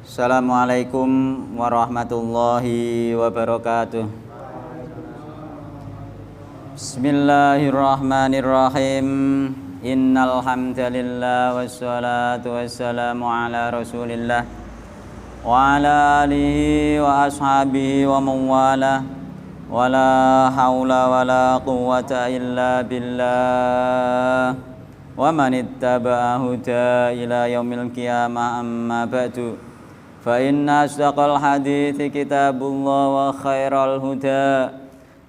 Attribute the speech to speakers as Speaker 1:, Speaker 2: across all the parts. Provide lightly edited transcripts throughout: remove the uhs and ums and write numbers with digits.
Speaker 1: Assalamualaikum warahmatullahi wabarakatuh. Bismillahirrahmanirrahim. Innal hamdalillah wassalatu wassalamu ala Rasulillah wa ala alihi wa ashabihi wa man wala. Wala haula wala quwwata illa billah. Wa man ittaba'a huda ila yaumil qiyamah amma ba'du. Fa inna asdaqal hadithi kitabullah wa khairal huda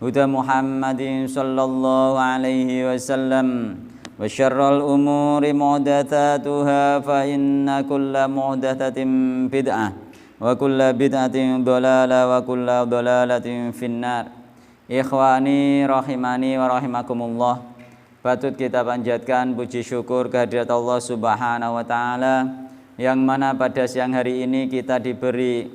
Speaker 1: huda Muhammadin sallallahu alaihi wasallam wa syarrul umuri muhdatsatuha fa inna kulla muhdatsatin bid'ah wa kulla bid'atin dhalalah wa kulla dhalalatin finnar. Ikhwani rahimani wa rahimakumullah. Patut kita panjatkan puji syukur kehadirat Allah Subhanahu wa taala yang mana pada siang hari ini kita diberi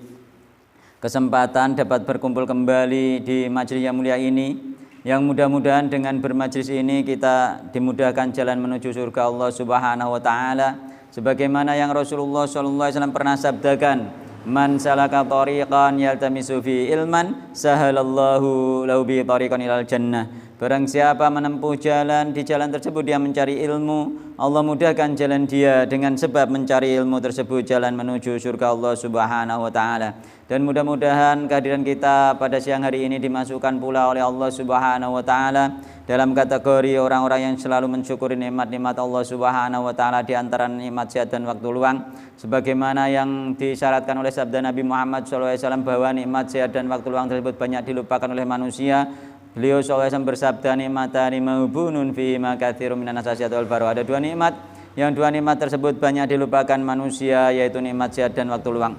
Speaker 1: kesempatan dapat berkumpul kembali di majelis yang mulia ini, yang mudah-mudahan dengan bermajelis ini kita dimudahkan jalan menuju surga Allah Subhanahu wa taala, sebagaimana yang Rasulullah sallallahu alaihi wasallam pernah sabdakan, man salaka tariqan yaltamisu fi ilman sahalallahu lahu bi tariqan ilal jannah. Barang siapa menempuh jalan, di jalan tersebut dia mencari ilmu, Allah mudahkan jalan dia dengan sebab mencari ilmu tersebut jalan menuju surga Allah Subhanahu wa taala. Dan mudah-mudahan kehadiran kita pada siang hari ini dimasukkan pula oleh Allah Subhanahu wa taala dalam kategori orang-orang yang selalu mensyukuri nikmat-nikmat Allah Subhanahu wa taala, di antara nikmat sehat dan waktu luang, sebagaimana yang disyaratkan oleh sabda Nabi Muhammad SAW bahwa nikmat sehat dan waktu luang tersebut banyak dilupakan oleh manusia. Beliau SAW bersabda, nikmatani mahubunun fi ma katsirun minan nasasiat wal baru. Ada dua nikmat, yang dua nikmat tersebut banyak dilupakan manusia, yaitu nikmat sehat dan waktu luang.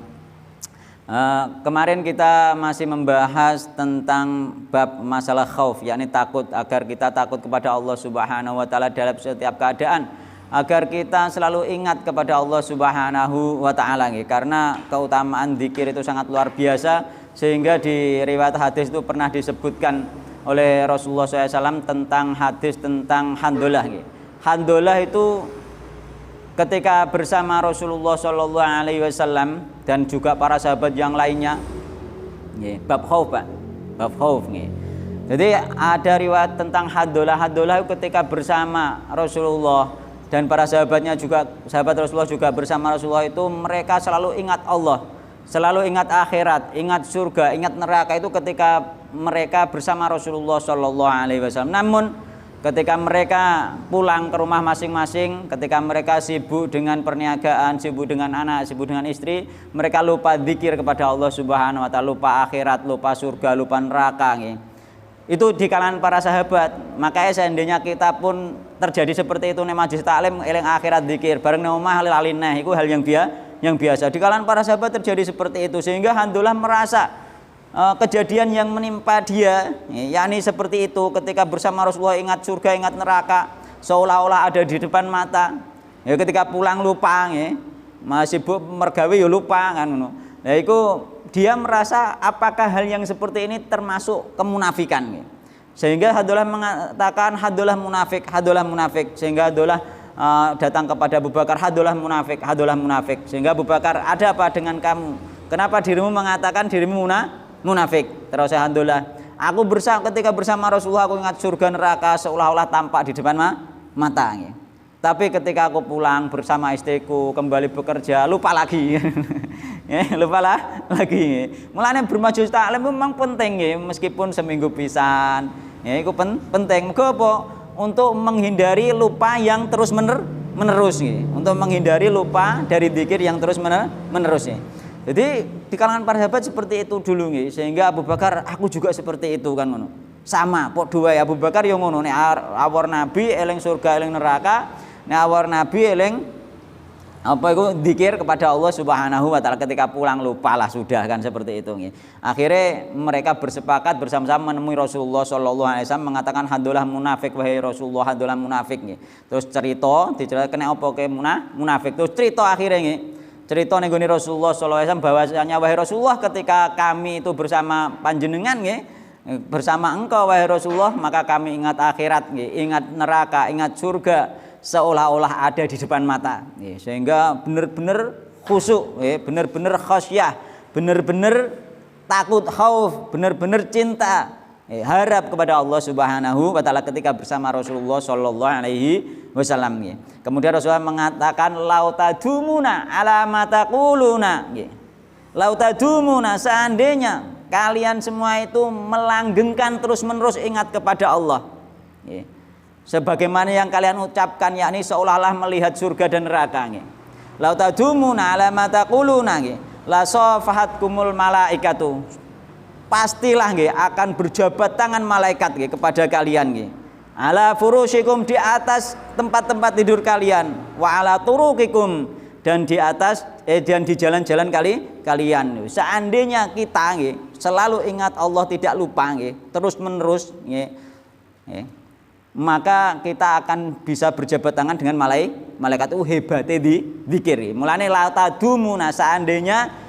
Speaker 1: Kemarin kita masih membahas tentang bab masalah khauf, yakni takut, agar kita takut kepada Allah Subhanahu wa taala dalam setiap keadaan, agar kita selalu ingat kepada Allah Subhanahu wa taala, karena keutamaan zikir itu sangat luar biasa, sehingga di riwayat hadis itu pernah disebutkan oleh Rasulullah SAW tentang hadis tentang Handolah. Handolah itu ketika bersama Rasulullah SAW dan juga para sahabat yang lainnya, bab khauf, Pak, bab khauf. Jadi ada riwayat tentang Handolah. Handolah ketika bersama Rasulullah dan para sahabatnya juga, sahabat Rasulullah juga bersama Rasulullah itu, mereka selalu ingat Allah, selalu ingat akhirat, ingat surga, ingat neraka itu ketika mereka bersama Rasulullah Shallallahu Alaihi Wasallam. Namun ketika mereka pulang ke rumah masing-masing, ketika mereka sibuk dengan perniagaan, sibuk dengan anak, sibuk dengan istri, mereka lupa zikir kepada Allah Subhanahu Wa Taala, lupa akhirat, lupa surga, lupa neraka. Itu di kalangan para sahabat. Makanya seandainya kita pun terjadi seperti itu, nih majlis taklim eling akhirat zikir, bareng nang omah lalineh, itu hal yang biasa. Di kalangan para sahabat terjadi seperti itu, sehingga Handolah merasa kejadian yang menimpa dia, yakni seperti itu, ketika bersama Rasulullah ingat surga, ingat neraka, seolah-olah ada di depan mata. Ya, ketika pulang lupa, masih sibuk mergawe ya lupa kan. Nah, itu dia merasa apakah hal yang seperti ini termasuk kemunafikan. Sehingga Handolah mengatakan Handolah munafik. Sehingga Handolah datang kepada Abu Bakar, Handolah munafik. Sehingga Abu Bakar, ada apa dengan kamu? Kenapa dirimu mengatakan dirimu munafik? Terus Handolah, aku ketika bersama Rasulullah aku ingat surga neraka seolah-olah tampak di depan mata. Tapi ketika aku pulang bersama istriku kembali bekerja, lupa lagi. Lagi. Mulanya bermajelis taklim memang penting, meskipun seminggu pisan. Itu penting. Apa? Untuk menghindari lupa yang terus menerus. Untuk menghindari lupa dari zikir yang terus menerus. Jadi di kalangan para sahabat seperti itu dulu, sehingga Abu Bakar, aku juga seperti itu kan ngono. Sama, pok dua ya, Abu Bakar yang ngono, nek awor Nabi eling surga eling neraka, nek awor Nabi eling apa itu zikir kepada Allah Subhanahu wa taala, ketika pulang lupalah sudah kan, seperti itu. Akhirnya mereka bersepakat bersama-sama menemui Rasulullah sallallahu alaihi wasallam, mengatakan Handolah munafik, wahai Rasulullah, Handolah munafik. Terus diceritakan kena apa ke munafik, terus cerita akhirnya cerita ning gone Rasulullah sallallahu alaihi wasallam bahwasanya, wahai Rasulullah, ketika kami itu bersama panjenengan bersama engkau wahai Rasulullah, maka kami ingat akhirat, ingat neraka, ingat surga, seolah-olah ada di depan mata, sehingga benar-benar khusyuk, bener-bener khasyah, bener-bener takut, khauf, bener-bener cinta, harap kepada Allah Subhanahu wa taala ketika bersama Rasulullah sallallahu alaihi wasallam. Kemudian Rasulullah mengatakan lautadumuna ala ma taquluna. Lautadumuna, seandainya kalian semua itu melanggengkan terus-menerus ingat kepada Allah. Sebagaimana yang kalian ucapkan, yakni seolah-olah melihat surga dan neraka. Lautadumuna ala ma taquluna, la safahatkumul malaikatu. Pastilah akan berjabat tangan malaikat kepada kalian ala furushikum, di atas tempat-tempat tidur kalian, wa ala turuqikum, dan di atas dan di jalan-jalan kalian. Seandainya kita selalu ingat Allah, tidak lupa terus menerus, maka kita akan bisa berjabat tangan dengan malaikat. Itu hebatnya dzikir. Mulane la tadumuna, seandainya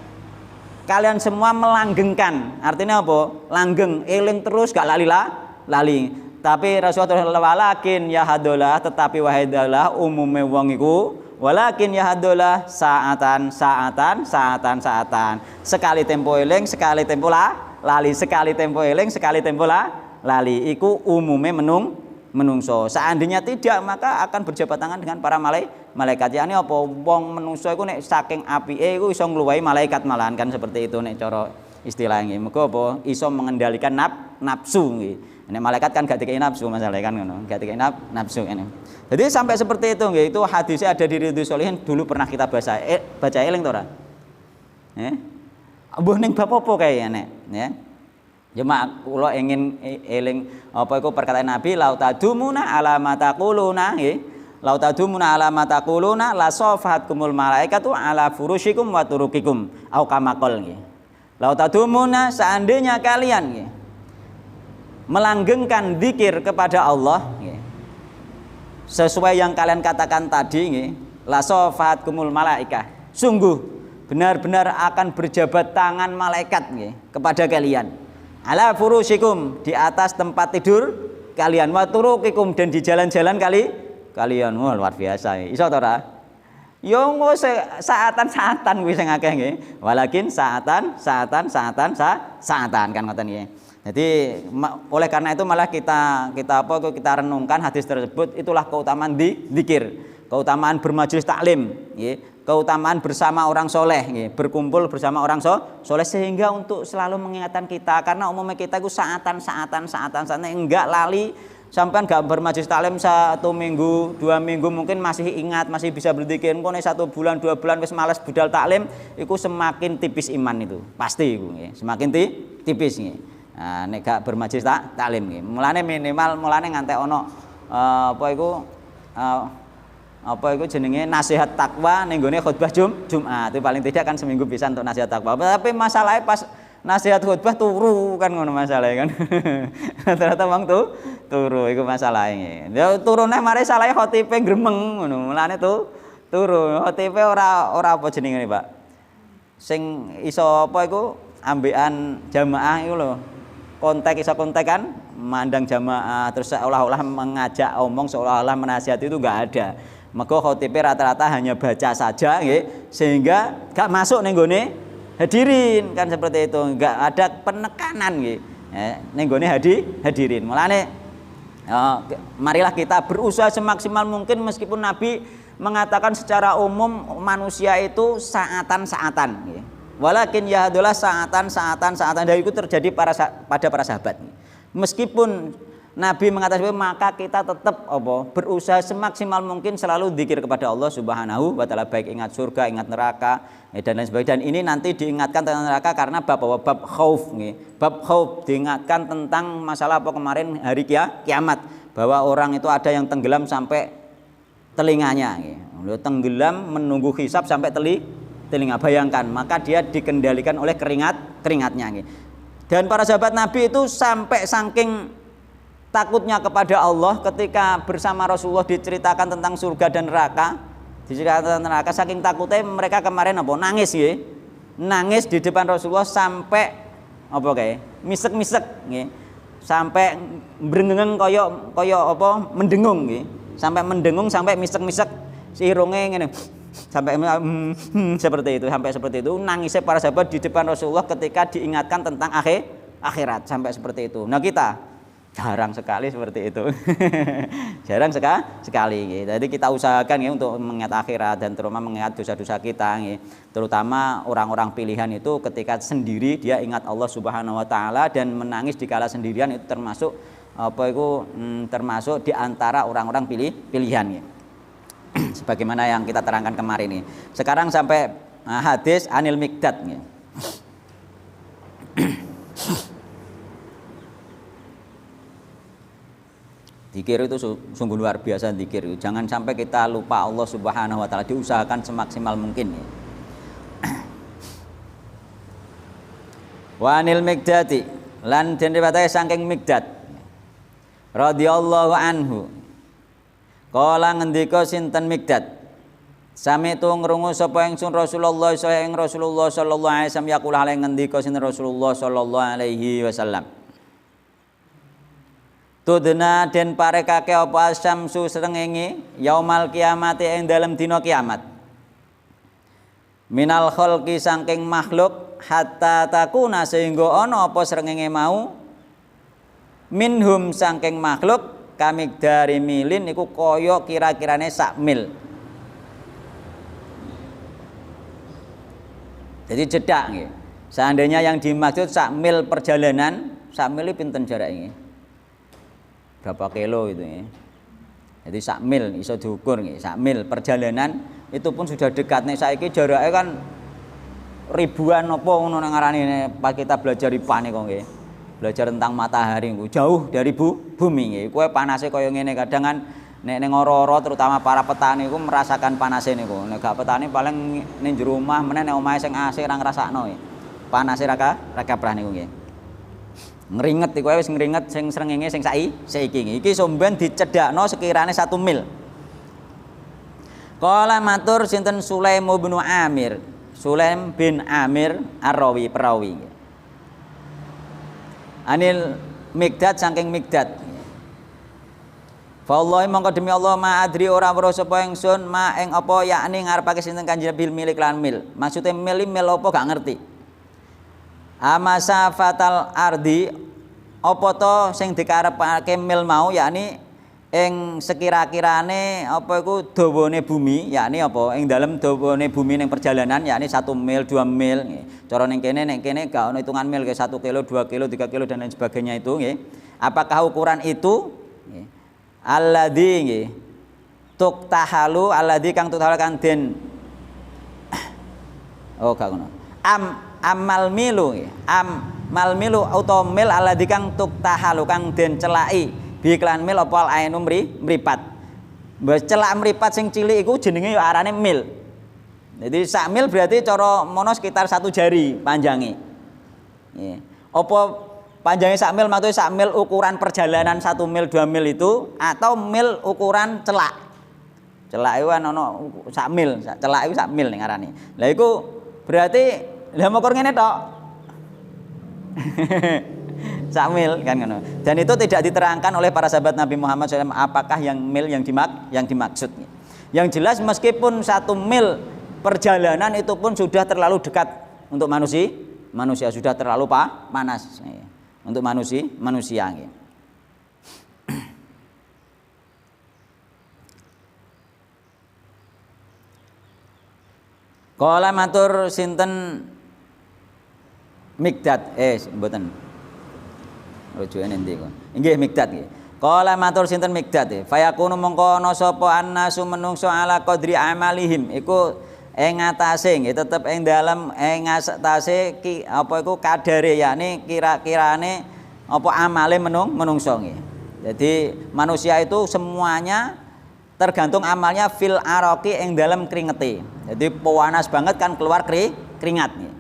Speaker 1: kalian semua melanggengkan, artinya apa? Langgeng, eling terus, gak lali. Tapi Rasulullah walakin yahadolah, tetapi wahidalah umume wong iku, walakin yahadolah saatan. Sekali tempo eling, sekali tempo lali, sekali tempo eling, sekali tempo lali. Iku umume menungso. Seandainya tidak, maka akan berjabat tangan dengan para malaikat. Yani apa? Wong menungso iku nek saking apike iku iso ngluwahi malaikat malahan, kan seperti itu nek cara istilahnya. Mergo apa? Iso mengendalikan nafsu nggih. Nek malaikat kan gak dikei nafsu masalah kan ngono. Gak dikei nafsu ini. Jadi sampai seperti itu nggih. Itu hadisnya ada di Riyadhus Shalihin, dulu pernah kita baca. Baca eling to ora? Mbuh ning bab apa kae nek, ya. Cuma kula ingin eling apa iku perkataan Nabi, lautadumuna ala ma taquluna, nggih. Lautadumuna ala ma taquluna la safahatkumul malaikatu ala furushikum wa turuqikum au kama qol, nggih. Lautadumuna, seandainya kalian nggih melanggengkan zikir kepada Allah, nggih, sesuai yang kalian katakan tadi, nggih, la safahatkumul malaikah, sungguh benar-benar akan berjabat tangan malaikat nggih kepada kalian. Ala furushikum, di atas tempat tidur kalian, wa turuqikum, dan di jalan-jalan kalian. Wah, luar biasa. Iso ta ora? Ya engko saatan kuwi sing akeh nggih. Walakin saatan kan ngoten nggih. Jadi oleh karena itu malah kita renungkan hadis tersebut. Itulah keutamaan zikir, keutamaan bermajelis taklim, nggih. Keutamaan bersama orang soleh, berkumpul bersama orang soleh, sehingga untuk selalu mengingatkan kita, karena umumnya kita itu saatan, enggak lali, sampai enggak bermajelis taklim 1 minggu, 2 minggu mungkin masih ingat, masih bisa berzikir. Kok 1 bulan, 2 bulan wis malas budal taklim, itu semakin tipis iman itu, pasti itu, semakin tipis. Nah, nek gak bermajelis taklim, mulane ngantek ono apa itu jenenge nasihat takwa ning gone khutbah Jumat. Itu paling tidak kan seminggu bisa untuk nasihat takwa. Tapi masalahnya pas nasihat khutbah turu kan ngono masalahnya kan. Ternyata wong turu iku masalahnya. Ya turune mari salahe khotibe gremeng ngono. Mulane turu. Khotibe ora apa jenenge Pak. Sing iso apa iku ambekan jamaah iku lho. Kontek kan mandang jamaah terus seolah-olah mengajak omong, seolah-olah menasihati, itu enggak ada. Maka khotibe rata-rata hanya baca saja nggih, sehingga gak masuk ning gone hadirin, kan seperti itu, enggak ada penekanan nggih ning gone hadirin. Mulane marilah kita berusaha semaksimal mungkin, meskipun Nabi mengatakan secara umum manusia itu saatan nggih. Walakin yahadulah saatan, dan itu terjadi pada para sahabat. Meskipun Nabi mengatakan, maka kita tetap berusaha semaksimal mungkin selalu zikir kepada Allah Subhanahu wa taala, baik ingat surga, ingat neraka, dan lain sebagainya. Dan ini nanti diingatkan tentang neraka karena bab khauf nggih. Bab khauf diingatkan tentang masalah apa kemarin hari kiamat, bahwa orang itu ada yang tenggelam sampai telinganya nggih. Tenggelam menunggu hisab sampai telinga. Bayangkan, maka dia dikendalikan oleh keringatnya nggih. Dan para sahabat Nabi itu sampai saking takutnya kepada Allah ketika bersama Rasulullah diceritakan tentang surga dan neraka, saking takutnya mereka kemarin nangis nggih. Nangis di depan Rasulullah sampai misek-misek nggih. Sampai brengeng kaya mendengung nggih. Sampai mendengung, sampai misek-misek, irunge ngene. sampai seperti itu, sampai seperti itu nangisnya para sahabat di depan Rasulullah ketika diingatkan tentang akhirat, sampai seperti itu. Nah kita jarang sekali seperti itu. Jarang sekali. Jadi kita usahakan ya untuk mengingat akhirat dan terutama mengingat dosa-dosa kita. Ya. Terutama orang-orang pilihan itu ketika sendiri dia ingat Allah Subhanahu Wa Taala dan menangis di kala sendirian itu termasuk termasuk di antara orang-orang pilihan. Ya. Sebagaimana yang kita terangkan kemarin ini. Sekarang sampai hadis Anil Miqdad. Ya. Zikir itu sungguh luar biasa zikir. Jangan sampai kita lupa Allah Subhanahu Wa Taala. Diusahakan semaksimal mungkin. Ya. Wa Anil Miqdadi lan den riwayate saking Miqdad radhiyallahu anhu. Kala ngendika sinten Miqdad, sami tu ngrungu sapa ingsun Rasulullah sallallahu alaihi wasallam yaqul hale ngendika sinten Rasulullah sallallahu alaihi wasallam. Tudna den parekake apa asyamsu srengenge yaumal kiamati ing dalem dina kiamat. Minal khalqi saking makhluk hatta takuna sehingga ana apa srengenge mau minhum saking makhluk kamik dari milin iku kaya kira-kirane sak mil. Jadi jedak nggih. Seandainya yang dimaksud sak mil perjalanan, sak mil pinten jarake? Berapa kilo itu ya. Jadi sak mil iso diukur nggih. Sak mil perjalanan itu pun sudah dekat nih saiki jarake kan ribuan apa ngono nang ngarani pas kita belajar IPA niku nggih. Belajar tentang matahari jauh dari bumi nggih. Kowe panase kaya ngene kadang kan nek ning ora-ora terutama para petani iku merasakan panase niku. Nek gak petani paling ning jero omah meneh nek omahe sing AC ora ngrasakno nggih. Panase ra kaprah niku nggih. Ngringet iku wis ngringet sing srengenge sing saiki nggih. Iki somben dicedhakno sekirane 1 mil. Qala matur sinten Sulaim bin Amir. Sulaim bin Amir Ar-Rawi perawi. Anil Miqdad saking Miqdad. Fa wallahi mongko demi Allah ma adri ora weruh sapa ingsun ma ing apa yakni ngarepake sinten Kanjeng bil milik lan mil. Maksude mil apa gak ngerti. Amasa fatal ardi apa to sing dikarepake mil mau yakni ing sekira-kirane apa iku dawane bumi yakni apa ing dalem dawane bumi ning perjalanan yakni 1 mil 2 mil nggih. Cara ning kene gak ono hitungan mil ke 1 kilo 2 kilo 3 kilo dan lain sebagainya itu nggih. Apakah ukuran itu nggih alladzi nggih tuktahalu alladzi kang tuktahalu kang den gak ngono amal milu nggih amal milu utawa mil alladzi kang tuktahalu kang den celaki biklan mil apa ainu mripat. Mbah celak mripat sing cilik iku jenenge ya arane mil. Jadi sak mil berarti cara mono sekitar 1 jari panjangnya. Nggih. Apa panjangnya sak mil maksudnya sak mil ukuran perjalanan 1 mil 2 mil itu atau mil ukuran celak. Celak itu kan ono sak mil, celak itu sak mil ning arane. Lah iku berarti lha mokor ngene tok. Sakmil kan ngono. Dan itu tidak diterangkan oleh para sahabat Nabi Muhammad SAW apakah yang mil yang dimaksud. Yang jelas meskipun 1 mil perjalanan itu pun sudah terlalu dekat untuk manusia sudah terlalu panas untuk manusia. Kala matur sinten Miqdad mboten rujuke endi kok. Nggih Miqdad nggih. Kala matur sinten Miqdad fayakunu mongko ana sapa annasu menungso ala qadri amalihim iku ing atase nggih tetep ing dalem ing atase apa iku kadare yakni kira-kirane apa amale menungso nggih. Jadi manusia itu semuanya tergantung amalnya fil araqi ing dalem kringete. Jadi panas banget kan keluar keringat nggih.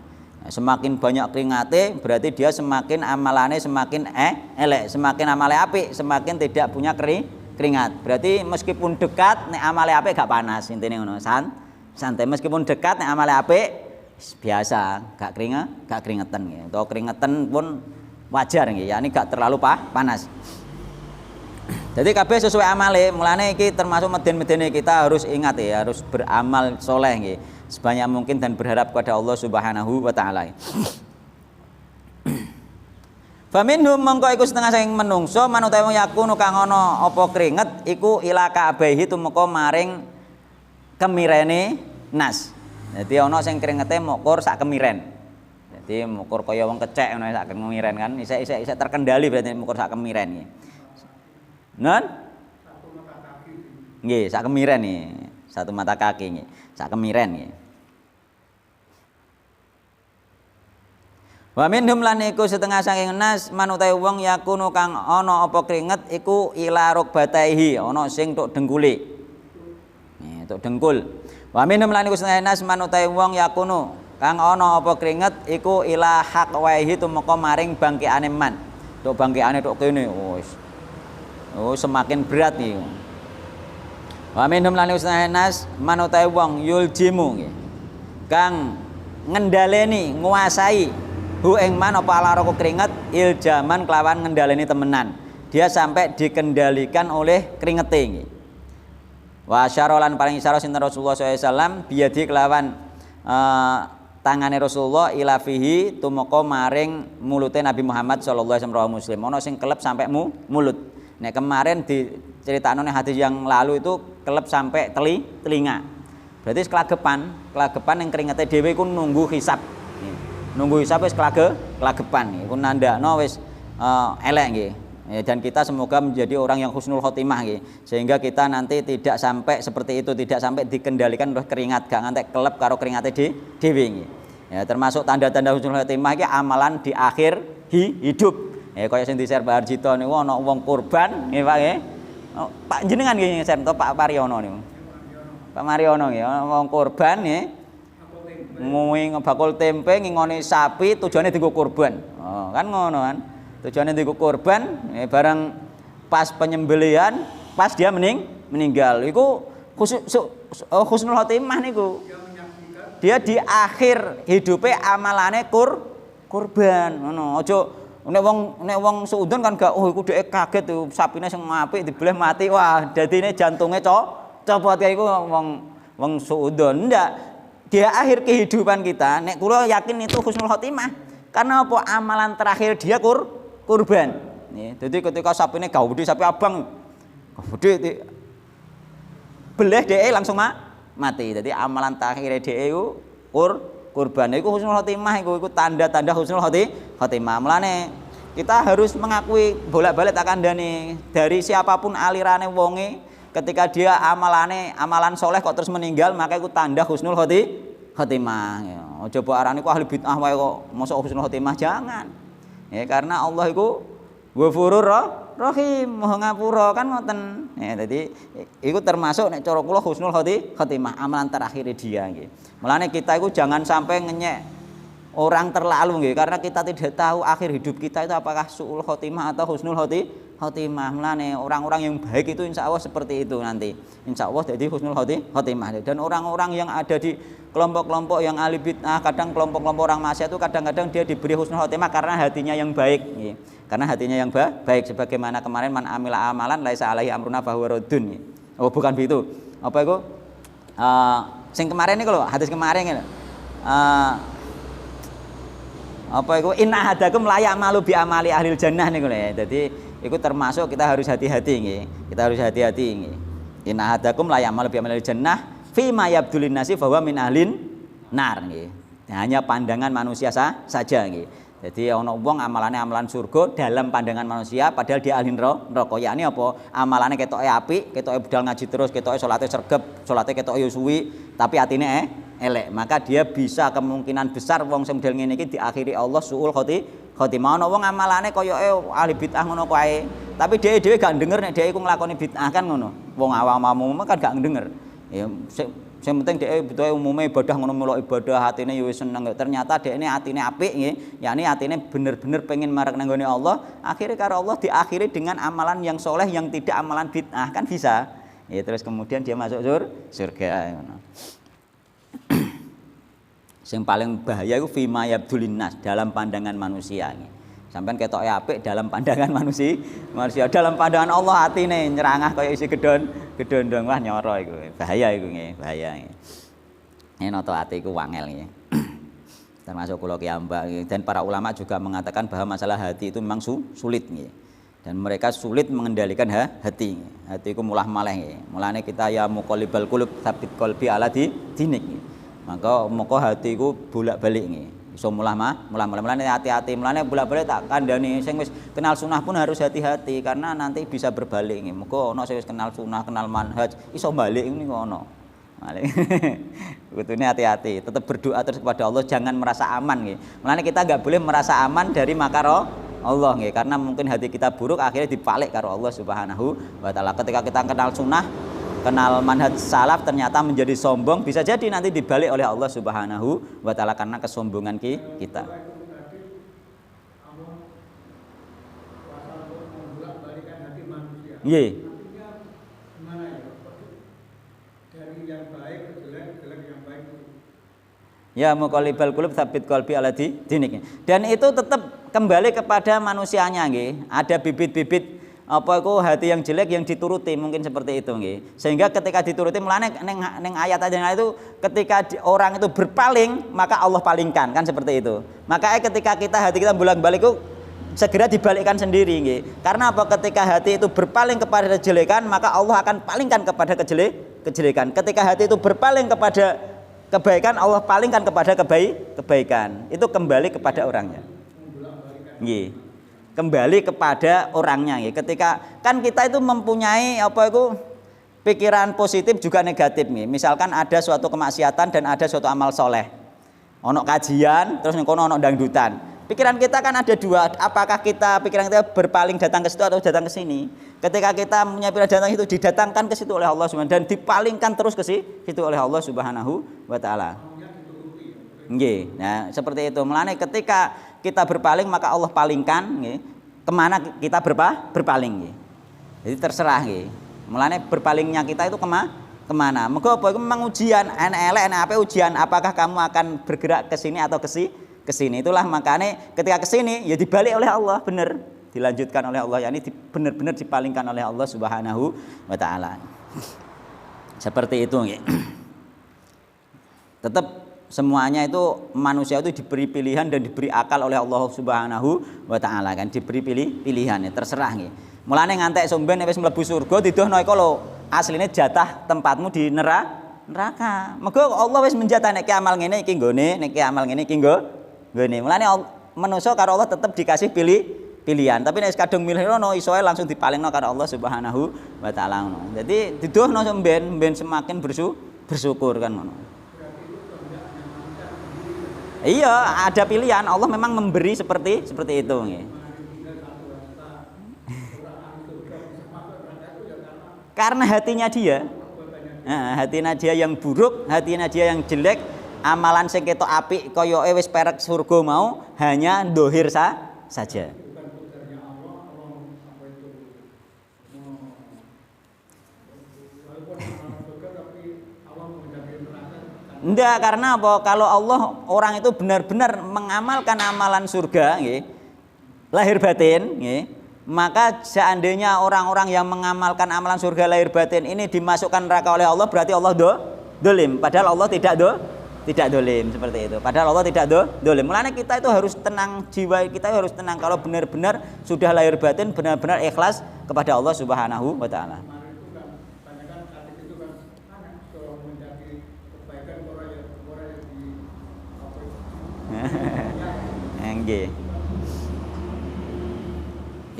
Speaker 1: Semakin banyak keringatnya berarti dia semakin amalannya semakin elek, semakin amalnya apik, semakin tidak punya keringat. Berarti meskipun dekat nek amalnya apik gak panas intine ngono. Santai meskipun dekat nek amalnya apik biasa, gak keringetan nggih. Atau keringetan pun wajar nggih, yakni gak terlalu panas. Jadi kabeh sesuai amale. Mulane iki termasuk meden-medene kita harus ingat ya, harus beramal soleh nggih sebanyak mungkin dan berharap kepada Allah Subhanahu wa taala. Faminhum mongko iku setengah saking menungso manut wong yakunu kang ana apa keringet iku ila ka'baihi tumeka maring kemirene nas. Jadi ana sing keringete mukur sak kemiren. Jadi mukur kaya wong kecek ngono sak kemiren kan isih terkendali berarti mukur sak kemiren iki. Non? Nggih, sak kemiren iki. Satu mata kaki nggih. Sak kemiren nggih. Wa minhum lan iku setengah saking nas manutai wong yakunu kang ana apa keringet iku ila rukbataihi ana sing tok dengkule. Nih, tok dengkul. Wa minhum lan iku setengah nas manutai wong yakunu kang ana apa keringet iku ila haqwaihi tumeka maring bangkeane man. Tok bangkeane tok kene wis. Oh, semakin berat iki. Wa minhum lan iku setengah nas manutai wong yuljimu nggih. Kang ngendhaleni nguasai hu ing man apa alaroko keringet iljaman kelawan ngendhaleni temenan. Dia sampai dikendalikan oleh keringete nggih. Wa syaralan paling isyarah sinten Rasulullah sallallahu alaihi wasallam biadi kelawan tangane Rasulullah ila fihi tumeka maring mulute Nabi Muhammad sallallahu alaihi wasallam Muslim. Ono sing kelep sampai mulut. Nek kemarin diceritakno ning hadis yang lalu itu kelep sampai telinga. Berarti kelagepan yang keringete dhewe iku nunggu hisab. Nunggu hisab wis kelagepan iku nandakno wis elek nggih. Dan kita semoga menjadi orang yang husnul khotimah nggih. Sehingga kita nanti tidak sampai seperti itu, tidak sampai dikendalikan oleh keringat, gak ngantek kelep karo keringate dhewe nggih. Ya termasuk tanda-tanda husnul khotimah iki amalan di akhir hidup. Ya kaya sing di-share Pak Harjito niku ana wong kurban nggih Pak nggih. Pak jenengan nggih share to Pak Mariono niku. Pak Mariono nggih wong kurban nggih. Nguing bakul tempe ngingoni sapi tujuannya dienggo kurban. Oh, kan ngono kan. Tujuannya dienggo kurban bareng pas penyembelihan, pas dia meninggal. Iku husnul khotimah niku. Dia di akhir hidupnya amalane kurban. Ngono. Aja nek wong suudon kan gak iku dhek kaget tuh sapine sing apik dibelah mati. Wah, dadine jantunge copot kayak iku wong suudon ndak. Di akhir kehidupan kita, nek kula yakin itu husnul khotimah. Karena apa? Amalan terakhir dia kurban. Nih, jadi ketika sapine gawedhe sapi abang, gawedhe beleh dhek langsung mati. Jadi amalan terakhir dhek iku kurban. Iku husnul khotimah iku tanda-tanda husnul khotimah. Mulane kita harus mengakui bolak-balik tak kandhani dari siapapun alirane wonge. Ketika dia amalan soleh kok terus meninggal, maka itu tanda husnul khotimah. Ya, aja mbok arani ku ahli bid'ah wae kok mosok husnul khotimah, jangan. Ya, karena Allah iku Ghafurur Rahim, Maha ngapura kan ngoten. Ya, dadi iku termasuk nek cara kula husnul khotimah, amalan terakhir dia nggih. Mulane kita iku jangan sampai ngenyek orang terlalu nggih, karena kita tidak tahu akhir hidup kita itu apakah suul khotimah atau husnul khotimah. Mulane orang-orang yang baik itu insya Allah seperti itu nanti. Insya Allah jadi husnul khotimah. Dan orang-orang yang ada di kelompok-kelompok yang ahli bid'ah, kadang kelompok-kelompok orang maksiat itu kadang-kadang dia diberi husnul khotimah karena hatinya yang baik. Ya. Karena hatinya yang baik. Sebagaimana kemarin man amila amalan laisa alaihi amruna fahuwa raddun. Oh bukan begitu. Apa itu? Sing kemarin ini kalau hadis kemarin ini. Apa itu? Inna ahadakum la ya'malu bi amali ahlil jannah niku lho ya. Jadi itu termasuk kita harus hati-hati nggih. Kita harus hati-hati nggih. Inna ahadakum la ya'malu bi amali jannah fi ma yabdulin nasi fa huwa min ahlin nar nggih. Hanya pandangan manusia saja nggih. Jadi ana wong amalane amalan surga dalam pandangan manusia padahal dia ahli neraka. Yakni apa? Amalane ketoke apik, ketoke budal ngaji terus, ketoke salate sregep, salate ketoke yo suwi, tapi atine elek. Maka dia bisa kemungkinan besar wong sing model ngene iki diakhiri Allah suul khotimah. Ana wong amalane koyoke ahli bid'ah ngono kae, tapi dhewe gak denger nek dhewe iku nglakoni bid'ah kan ngono. Wong awam-awam kan gak denger. Ya sing penting dhek butuhe umume ibadah ngono melok ibadah atine ya wis seneng. Ternyata dhekne atine apik nggih, yakni atine bener-bener pengen marek nang gone Allah, akhire karo Allah diakhiri dengan amalan yang soleh yang tidak amalan bid'ah kan bisa. Ya terus kemudian dia masuk surga ngono. Sing paling bahaya iku fima yabdulin nas dalam pandangan manusia nggih. Sampeyan ketoke apik dalam pandangan manusia, dalam pandangan Allah atine nyerangah kaya isi gedondong wah nyoro iku. Bahaya iku nggih, bahaya. Ini nata ati iku wangel nggih. Termasuk kula kiambak dan para ulama juga mengatakan bahwa masalah hati itu memang sulit nggih. Dan mereka sulit mengendalikan hati. Hati itu mulah maleh nggih. Mulane kita ya muqallibal qulub tsabit qalbi ala dinik. Maka hati iku bolak-balik nggih. Iso mulane hati-hati. Mulane bolak-balik tak kandhani sing wis kenal sunah pun harus hati-hati karena nanti bisa berbalik nggih. Muga ana sing wis kenal sunah, kenal manhaj, iso balik niku ana. Kudune hati-hati, tetap berdoa terus kepada Allah, jangan merasa aman nggih. Mulane kita enggak boleh merasa aman dari makaro Allah nggih, karena mungkin hati kita buruk akhirnya dibalik karo Allah Subhanahu wa taala. Ketika kita kenal sunnah, kenal manhaj salaf ternyata menjadi sombong, bisa jadi nanti dibalik oleh Allah Subhanahu wa taala karena kesombongan kita. Nggih. Ya muqallibal qulub tsabit qalbi ala dinik. Dan itu tetap kembali kepada manusianya nggih. Ada bibit-bibit apa itu hati yang jelek yang dituruti mungkin seperti itu nggih. Sehingga ketika dituruti mulane ning ayat itu ketika orang itu berpaling maka Allah palingkan kan seperti itu. Makanya ketika hati kita bolak-balik itu segera dibalikkan sendiri nggih. Karena apa? Ketika hati itu berpaling kepada kejelekan maka Allah akan palingkan kepada kejelekan. Ketika hati itu berpaling kepada kebaikan Allah palingkan kepada kebaikan. Itu kembali kepada orangnya. Nggih. Kembali kepada orangnya nggih. Ketika kan kita itu mempunyai pikiran positif juga negatif nggih. Misalkan ada suatu kemaksiatan dan ada suatu amal soleh. Ono kajian terus ning kono ono dangdutan. Pikiran kita kan ada dua, apakah pikiran kita berpaling datang ke situ atau datang ke sini. Ketika kita punya pikiran datang itu didatangkan ke situ oleh Allah Subhanahu dan dipalingkan terus ke situ oleh Allah Subhanahu wa taala. Nggih. Nah, seperti itu. Mulane ketika kita berpaling maka Allah palingkan nggih. Kemana kita berpaling nggih. Jadi terserah nggih. Mulane berpalingnya kita itu kemana? Mergo apa iku memang ujian, enak elek enak apa ujian, apakah kamu akan bergerak ke sini atau ke sini. Itulah makanya ketika ke sini ya dibalik oleh Allah, benar dilanjutkan oleh Allah, yakni benar-benar dipalingkan oleh Allah Subhanahu wa taala. Seperti itu nggih. Tetap semuanya itu manusia itu diberi pilihan dan diberi akal oleh Allah Subhanahu wa taala kan, diberi pilihan ya, terserah nggih. Mulane ngantek somben wis mlebu surga didohno iku lho, asline jatah tempatmu di neraka. Mergo Allah wis menjatah nek amal ngene iki nggone, nek amal ngene iki ngene. Mulane manusa karo Allah tetap dikasih pilihan. Tapi nek kadung milih rono iso langsung dipalingno karo Allah Subhanahu wa taala ngono. Dadi didohno ben semakin bersyukur kan ngono. Iya, ada pilihan. Allah memang memberi seperti itu nggih. Karena hatinya dia. Nah, hatinya dia yang buruk, hatinya dia yang jelek, amalan sing ketok apik koyoke wis perek surga mau hanya dohir saja. Enggak, karena apa? Kalau Allah orang itu benar-benar mengamalkan amalan surga nggih, lahir batin nggih, maka seandainya orang-orang yang mengamalkan amalan surga lahir batin ini dimasukkan neraka oleh Allah, berarti Allah dolim. Padahal Allah tidak dolim seperti itu. Padahal Allah tidak dolim. Mulanya kita itu harus tenang, jiwa kita harus tenang kalau benar-benar sudah lahir batin, benar-benar ikhlas kepada Allah Subhanahu wa taala. Nggih.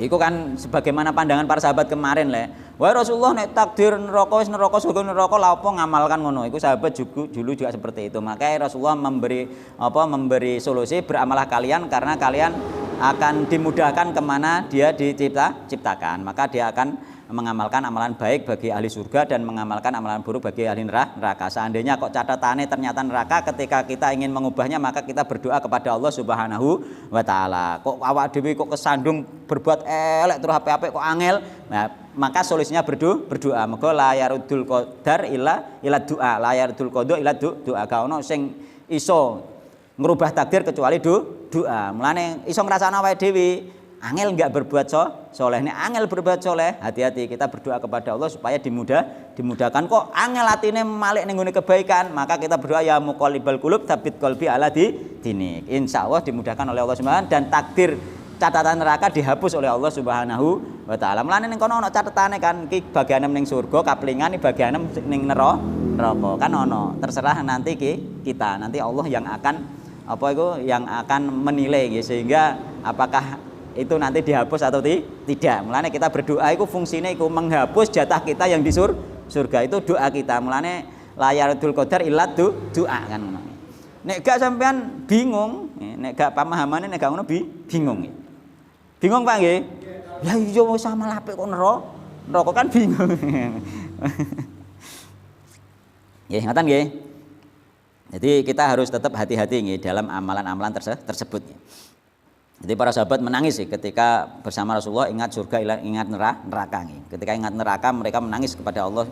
Speaker 1: Iku kan sebagaimana pandangan para sahabat kemarin le. Wah Rasulullah nek takdir neraka wis neraka surga neraka lha apa ngamalkan ngono. Iku sahabat dulu juga seperti itu. Makanya Rasulullah memberi solusi, beramalah kalian karena kalian akan dimudahkan kemana dia diciptakan. Maka dia akan mengamalkan amalan baik bagi ahli surga dan mengamalkan amalan buruk bagi ahli neraka. Seandainya kok catatannya ternyata neraka, ketika kita ingin mengubahnya maka kita berdoa kepada Allah Subhanahu wa taala. Kok awak dhewe kok kesandung berbuat elek terus apik-apik kok angel. Nah, maka solusinya berdoa. Mergo la yarudul qadar illa doa, la yarudul qada illa doa. Ga ono sing iso ngerubah takdir kecuali berdoa. Mulane iso ngrasakno awake dhewe angel enggak berbuat soleh. Nek angel berbuat soleh, hati-hati kita berdoa kepada Allah supaya dimudahkan. Kok angel atine malik ning kebaikan, maka kita berdoa ya muqallibal qulub tsabit qalbi ala dinik. Insyaallah dimudahkan oleh Allah Subhanahu dan takdir catatan neraka dihapus oleh Allah Subhanahu wa taala. Mulane ning kono ana catetane kan iki bagianem ning surga, kaplingan iki bagianem ning neraka kan ono. Terserah nanti kita. Nanti Allah yang akan yang akan menilai sehingga apakah itu nanti dihapus atau tidak. Mulane kita berdoa itu fungsinya itu menghapus jatah kita yang di surga itu doa kita. Mulane layardul qadar illa doa kan. Nek gak sampean bingung, nek gak pemahamane nek gak ngono bingung. Bingung Pak nggih? Ya iya sama apik kok neraka kan bingung. Nggih, ngoten nggih. Jadi kita harus tetap hati-hati nggih dalam amalan-amalan tersebut. Jadi para sahabat menangis ketika bersama Rasulullah ingat surga, ingat neraka. Ketika ingat neraka mereka menangis kepada Allah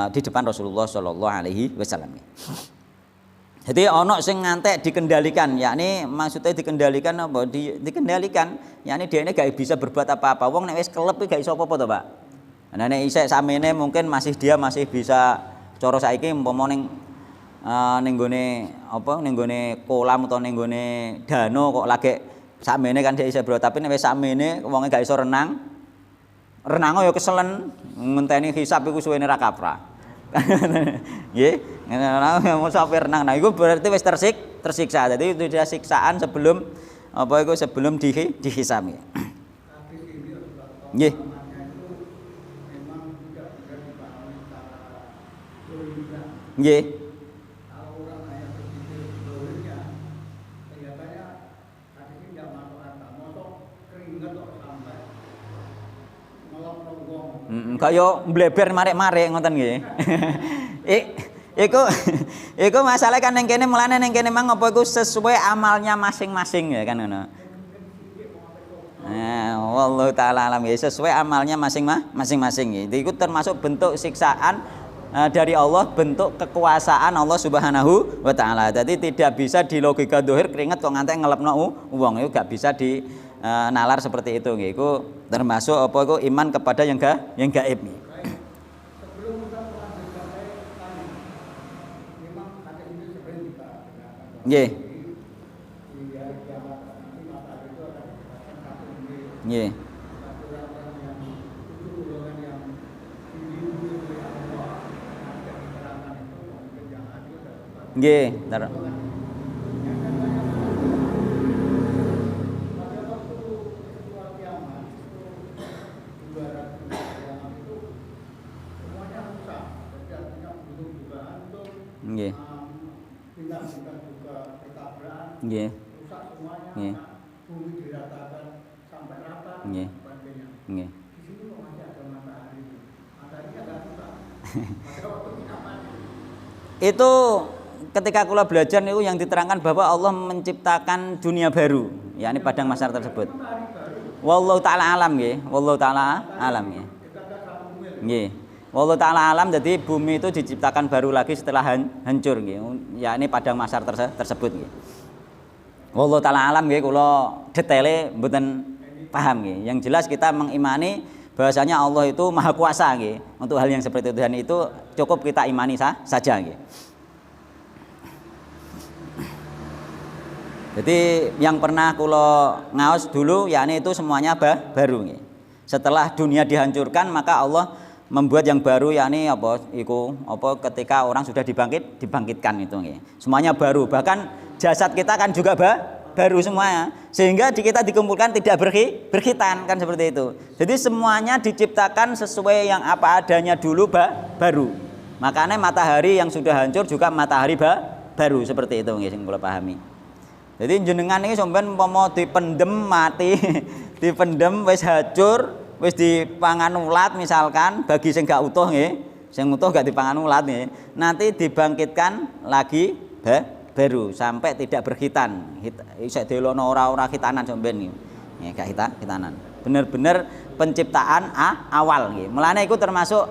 Speaker 1: di depan Rasulullah Shallallahu Alaihi Wasallam. Jadi ono sing ngantek dikendalikan, yakni maksudnya dikendalikan apa? Dikendalikan, yakni dia ini gak bisa berbuat apa-apa. Wong nek wis kelep gak iso apa-apa to, Pak. Nah nek isih samene mungkin dia masih bisa cara saiki umpama ning gone apa ning gone kolam utawa ning gone danau kok lagi sakmene kan dia iso bro, tapi nek wis sakmene wonge gak iso renang ya keselen ngenteni hisab iku suwene ra kaprah. Nggih, musafir renang. Nah, iku berarti wis tersiksa. Jadi itu dia siksaan sebelum sebelum dihisab. Nggih. Nggih. Kaya mbleber marek-marek ngoten nggih. Iku masalah kan ning kene mulane ning kene mang apa iku sesuai amalnya masing-masing ya kan ngono. Wallahu taala alam ya sesuai amalnya masing-masing. Itu termasuk bentuk siksaan dari Allah, bentuk kekuasaan Allah Subhanahu wa taala. Jadi tidak bisa di logika zahir keringet kok ngantek ngelepno wong itu gak bisa di nalar seperti itu nggih. Iku termasuk iman kepada yang gaib. Nggih. Nggih. Nggih, nggih. Nggih. Nggih. Nggih. Nggih. Itu ketika kula belajar niku yang diterangkan bahwa Allah menciptakan dunia baru, yakni padang mahsyar tersebut. Wallahu taala alam nggih, wallahu taala alam nggih. Nggih. Wallahu taala alam, jadi bumi itu diciptakan baru lagi setelah hancur nggih, yakni padang mahsyar tersebut nggih. Wallahu taala alam nggih, kula detaile mboten paham nggih. Yang jelas kita mengimani bahwasanya Allah itu maha kuasa nggih. Untuk hal yang seperti itu dan itu cukup kita imani saja nggih. Jadi yang pernah kula ngaos dulu yakni itu semuanya baru nggih. Setelah dunia dihancurkan maka Allah membuat yang baru yakni ketika orang sudah dibangkitkan itu nggih. Semuanya baru, bahkan jasad kita kan juga baru semuanya. Sehingga kita dikumpulkan tidak berkhitan kan seperti itu. Jadi semuanya diciptakan sesuai yang apa adanya dulu baru. Makanya matahari yang sudah hancur juga matahari baru seperti itu nggih sing kula pahami. Jadi jenengan ini sampean umpama dipendem mati, dipendem wis hancur, wis dipangan ulat misalkan, bagi sing gak utuh nggih, sing utuh gak dipangan ulat nggih, nanti dibangkitkan lagi baru sampai tidak berkhitan. Isih delono ora khitanan sampean nggih. Nggih gak khitanan. Bener-bener penciptaan awal nggih. Mulane iku termasuk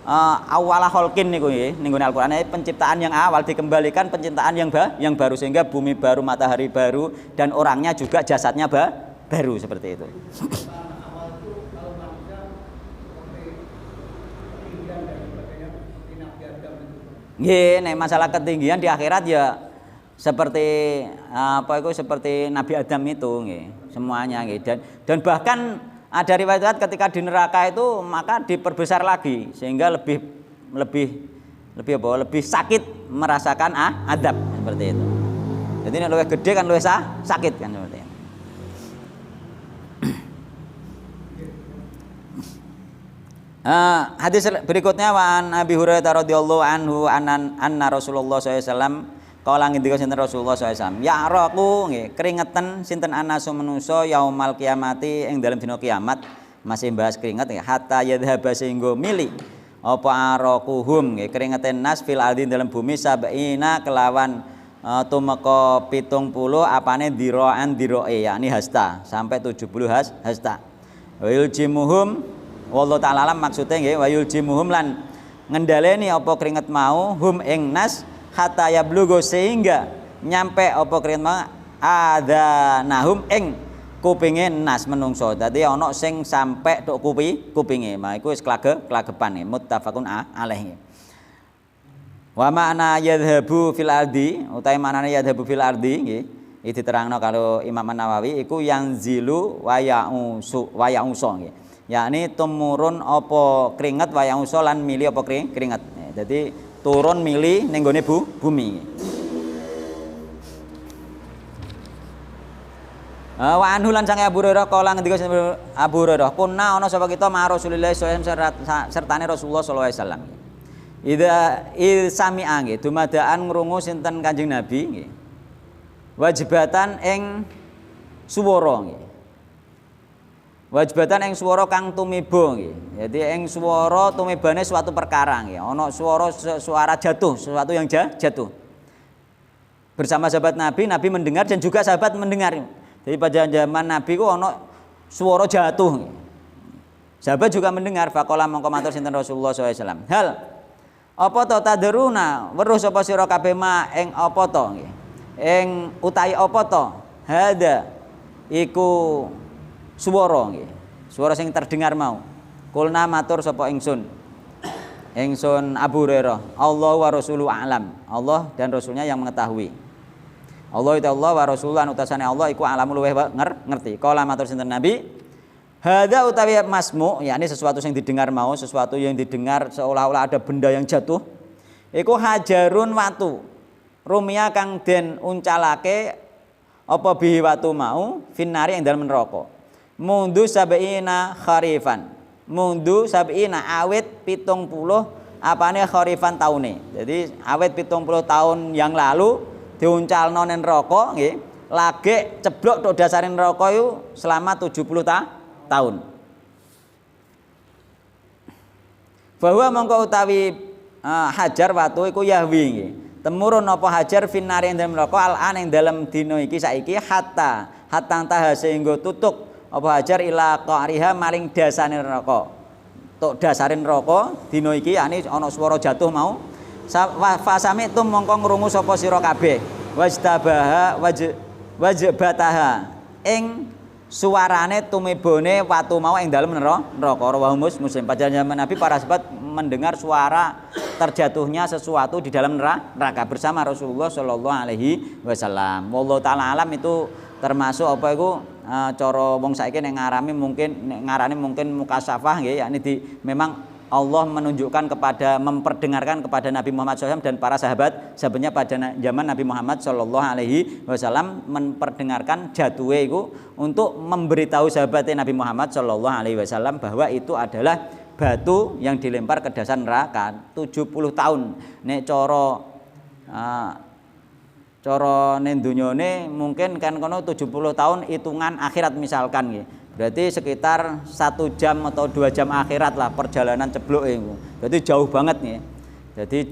Speaker 1: awala kholqin niku nggih ning Al-Qur'an, penciptaan yang awal dikembalikan penciptaan yang baru sehingga bumi baru, matahari baru dan orangnya juga jasadnya baru seperti itu. Nggih, nek masalah ketinggian di akhirat ya seperti seperti Nabi Adam itu nggih, semuanya nggih. Dan bahkan ada riwayat ketika di neraka itu maka diperbesar lagi sehingga lebih sakit merasakan adab seperti itu. Jadi nek luwih gede kan luwih sakit kan seperti itu. Hadis berikutnya wa an Abi Hurairah radhiyallahu anhu anna Rasulullah sallallahu alaihi wasallam kala ngendika sinten Rasulullah sallallahu alaihi wasallam ya araku nggih keringetan sinten anasu manusa yaumal kiamati ing dalem dina kiamat, masih bahas keringet nggih, hatta yadhaba sehingga mili apa arakuhum nggih keringeten nas fil ardi dalam bumi sab'ina kelawan tumeka 70 apane diraan diroe yakni hasta sampai 70 hasta. Wa yuljimuhum wallahu ta'ala alam maksudnya nggih wa yuljimuhum lan ngendhaleni apa keringet mau hum ing nas hatta yablughu sehingga nyampe apa keringet mau adanahum ing kupinge nas menungso. Dadi ana sing sampe tok kupinge. Mah iku wis klagepan muttafaqun alaih. Wa ma'na yadhhabu fil ardi utawi maknane yadhhabu fil ardi nggih iki diterangno karo Imam Nawawi iku yanzilu wa ya'usu nggih. Yakni tumurun apa keringet wa ya'usu lan mili apa keringet. Jadi turun mili ning gone bumi. Wa anhu lan sange Abu Hurairah kala ngendika Abu Hurairah kunna ana sapa kita ma Rasulillah sallallahu alaihi wasallam sertane Rasulullah sallallahu alaihi wasallam. Idza sami'a nggih dumadaan ngrungu sinten Kanjeng Nabi nggih. Wajibatan ing swara nggih. Wajibatan ing swara kang tumiba nggih. Jadi ing swara tumibane suatu perkara nggih. Ana suara jatuh, sesuatu yang jatuh. Bersama sahabat Nabi mendengar dan juga sahabat mendengar. Jadi pada zaman Nabi ku ana swara jatuh. Sahabat juga mendengar faqala mongko matur sinten Rasulullah sallallahu alaihi wasallam. Hal apa to tadruna weruh sapa sira kabeh ma ing apa to nggih. Ing utahi apa to? Hada iku swara nggih. Swara sing terdengar mau. Kulna matur sapa ingsun. Ingsun Abu Hurairah, Allah wa rasuluhu a'lam. Allah dan rasulnya yang mengetahui. Allah itu Allah wa rasulullah utasane Allah iku alamu luweh ngerti. Kala matur sinten Nabi, hadza utawi masmu, yakni sesuatu yang didengar mau, sesuatu yang didengar seolah-olah ada benda yang jatuh. Iku hajarun watu. Rumia kang den uncalake apa bihi watu mau finnari ing dalem neraka. Mundu sab'ina kharifan. Mundu sab'ina awit 70 apane kharifan taune. Jadi awit 70 tahun yang lalu diuncalno ning neraka nggih, lagi ceblok tok dasare neraka iku selama 70 tahun. Bahwa mongko utawi hajar watu iku yahwi nggih. Temurun apa hajar finari ing dalem neraka al-an ing dalem dina iki saiki hatta taha sehingga tutuk apa hajar ila qariha maring dasane neraka. Tok dasare neraka dina iki yakni ana swara jatuh mau. Fasami tum mongko ngrungu sapa sira kabeh wajtabaha wajbataha ing suarane tumibone watu mau ing dalem neraka rawahu Muslim. Pada zaman Nabi para sahabat mendengar suara terjatuhnya sesuatu di dalam neraka bersama Rasulullah sallallahu alaihi wasallam. Wallahu taala alam itu termasuk apa iku cara wong saiki nek ngarani mungkin mukasyafah nggih yakni memang Allah menunjukkan memperdengarkan kepada Nabi Muhammad SAW dan para sahabatnya pada zaman Nabi Muhammad SAW memperdengarkan jatuhe iku untuk memberitahu sahabatnya Nabi Muhammad SAW bahwa itu adalah batu yang dilempar ke dasar neraka 70 tahun. Nek cara ning dunyane mungkin kan kono 70 tahun hitungan akhirat misalkan nggih. Berarti sekitar 1 jam atau 2 jam akhirat lah perjalanan ceblok itu. Berarti jauh banget nih. Jadi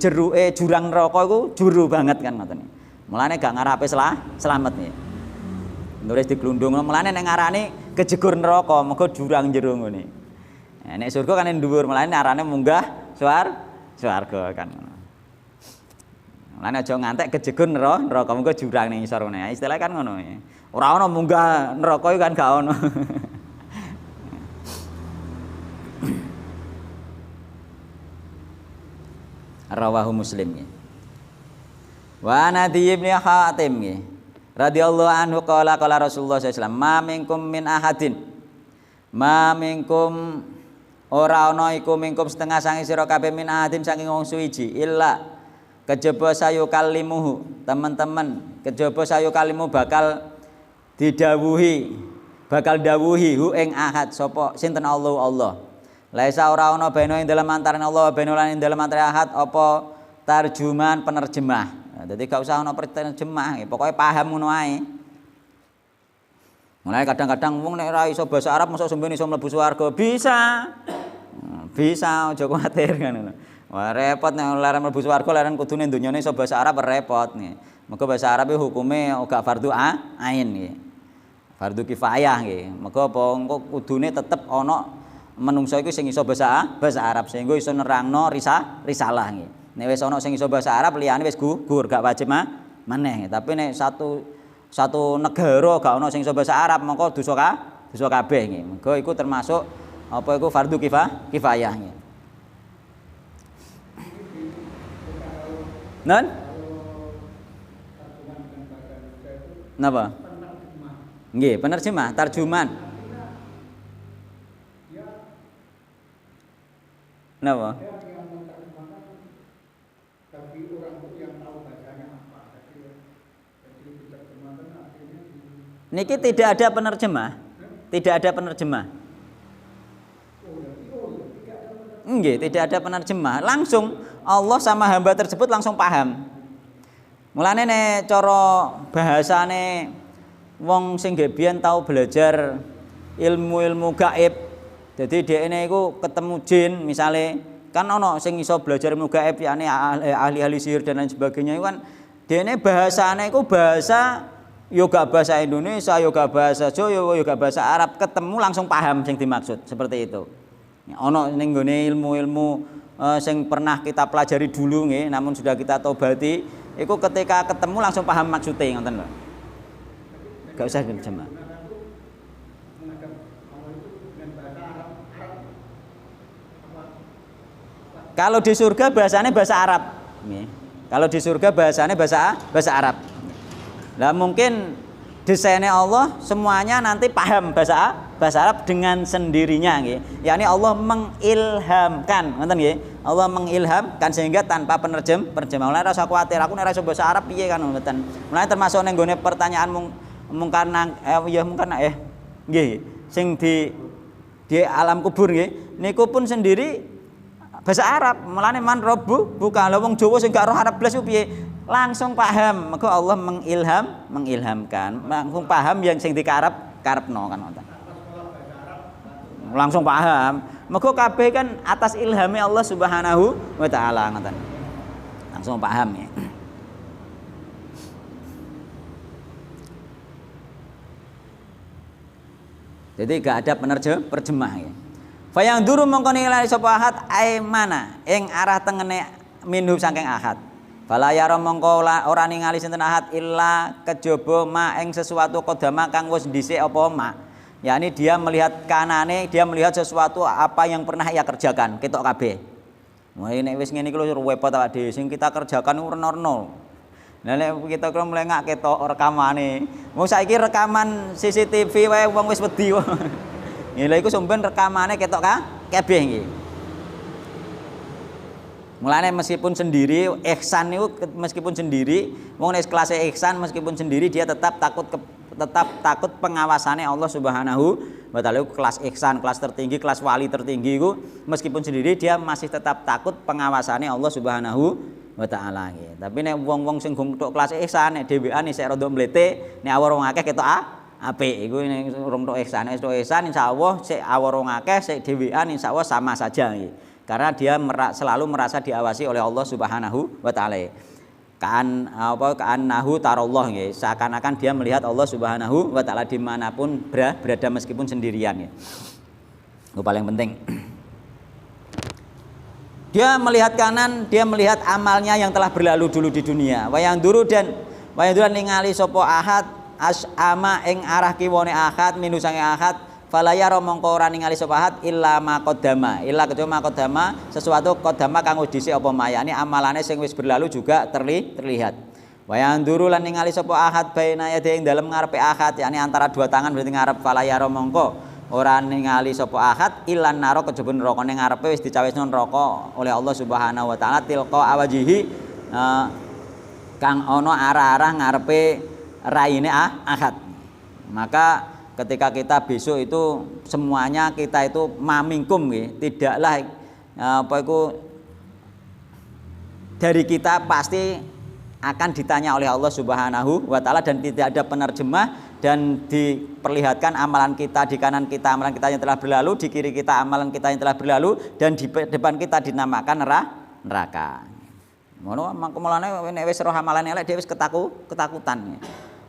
Speaker 1: jurang neraka itu juru banget kan ngoten. Mulane gak ngarepe selamat nih. Nulis diglundung mulane nek ngarani kejegur neraka mergo jurang jero ngene. Nek surga kan dhuwur mulane arane munggah swarga kan. Lan aja ngantek kejegun neraka mengko jurang ning isor ngene. Istilah kan ngono. Ora ana munggah neraka kan gak ono. Rawahu Muslim. Wa Nadi bin Hatim radhiyallahu anhu qala Rasulullah sallallahu alaihi wasallam ma minkum min ahadin ma minkum ora ana iku minkum setengah sangi sira kabeh min ahadin saking wong suwiji illa kejaba sayu kalimuhu teman-teman kejaba sayu kalimu bakal dawuhi hu ing ahad sapa sinten Allah laisa ora ana baina ing dalem antarané Allah baina lan ing dalem antarané ahad apa tarjuman penerjemah. Jadi gak usah ana penerjemah, pokoknya paham ngono ae. Mulai kadang-kadang wong nek ora iso basa Arab mosok sampeyan iso mlebu swarga. Bisa. Bisa aja kuwatir kan ngono. Wah repot nek larang mlebu swarga larang kudune dunyane iso basa Arab repot nggih. Mergo basa Arab iki hukume gak fardu ain nggih. Fardu kifayah nggih. Mergo apa engko kudune tetep ana menungso iku sing iso basa Arab sehingga iso nerangno risalah nggih. Nek wis ana sing iso basa Arab liyane wis gugur gak wajib maneh. Tapi nek satu negara gak ana sing iso basa Arab mengko dosa kabeh nggih. Mergo iku termasuk apa iku fardu kifayah nggih. Non? Napa? Nggih, penerjemah, tarjuman. Napa? Niki tidak ada penerjemah. Tidak ada penerjemah. Nggih, tidak ada penerjemah. Langsung Allah sama hamba tersebut langsung paham. Mulane nek cara bahasane wong sing biyen tau belajar ilmu-ilmu gaib. Jadi dhekne iku ketemu jin misale kan ana sing iso belajar ilmu gaib yakni ahli-ahli sihir dan lain sebagainya itu kan dhekne bahasane iku bahasa yoga bahasa Indonesia, yoga bahasa Jawa, yoga bahasa Arab, ketemu langsung paham sing dimaksud seperti itu. Ono ning gone ilmu-ilmu sing pernah kita pelajari dulu nggih, namun sudah kita tobati, itu ketika ketemu langsung paham maksudnya ngoten lho. Gak usah terjemah. Kalau di surga bahasanya bahasa Arab. Kalau di surga bahasanya bahasa Arab. Nah mungkin desainnya Allah semuanya nanti paham bahasa Arab dengan sendirinya nggih. Yakni Allah mengilhamkan, ngoten nggih. Allah mengilhamkan sehingga tanpa penerjemah. Mulane ora usah kuwatir aku nek ora iso bahasa Arab piye kan ngoten. Mulane termasuk ning gone pertanyaan nggih sing di alam kubur nggih. Niku pun sendiri bahasa Arab. Mulane man robbu bukan lha wong Jawa sing gak roh Arab blas piye? Langsung paham. Maka Allah mengilhamkan, langsung paham yang sing dikarepno kan ngoten. Langsung paham. Maka kabeh kan atas ilhame Allah Subhanahu wa taala ngoten. Langsung paham ya. Jadi gak ada penerjemah ya. Fayang duru mongko ningali sapa ahad aimana ing arah tengene minhu saking ahad. Fala yara mongko ora ningali sinten ahad illa kejaba ma ing sesuatu kodama kang wis dhisik apa ma. Yakni dia melihat kanane, dia melihat sesuatu apa yang pernah ia kerjakan, ketok kabeh. Wah nek wis ngene iki lho repot awak dhewe sing kita kerjakan urno-urno. Lah nek kita kira mlengak ketok rekamane. Wong saiki rekaman CCTV wae wong wis wedi. Lha iku sampeyan rekamane ketok kabeh nggih. Mulane meskipun sendiri ihsan niku meskipun sendiri wong nek kelas ihsan meskipun sendiri dia tetap takut pengawasannya Allah Subhanahu wa taala. Kelas ihsan, kelas tertinggi, kelas wali tertinggi itu meskipun sendiri dia masih tetap takut pengawasannya Allah Subhanahu wa taala nggih. Tapi nek wong-wong sing tok kelas ihsan nek dhewean isih rada mlete nek awor wong akeh ketok apik iku nek urung tok ihsan. Nek tok ihsan insyaallah sik awor wong akeh sik dhewean insyaallah sama saja nggih. Karena dia selalu merasa diawasi oleh Allah Subhanahu wa taala. Ka'annahu tarallah nggih. Seakan-akan dia melihat Allah Subhanahu wa taala dimanapun berada meskipun sendirian ya. Itu paling penting. Dia melihat kanan, dia melihat amalnya yang telah berlalu dulu di dunia. Wayang duru ningali sapa ahad as'ama ing arah kiwane ahad minu sange ahad falaya mongko ora ningali sapa ahad illa maqaddama. Illa kecuali maqaddama sesuatu qaddama kang wis dhisik apa mayane amalane sing wis berlalu juga terlihat. Wayang duru lan ningali sapa ahad baina yade ing dalem ngarepe ahad, yakni antara dua tangan berarti ngarep falaya mongko ora ningali sapa ahad ilan naro kejaba neraka ning ngarepe wis dicawisno neraka oleh Allah Subhanahu wa taala tilqa awajihi kang ana arah-arah ngarepe raine ahad. Maka ketika kita besok itu semuanya kita itu mamingkum nggih, tidaklah apa iku dari kita pasti akan ditanya oleh Allah Subhanahu wa taala dan tidak ada penerjemah dan diperlihatkan amalan kita di kanan kita amalan kita yang telah berlalu, di kiri kita amalan kita yang telah berlalu dan di depan kita dinamakan neraka. Ngono mulane nek wis roh amalan elek dhewe wis ketakutan.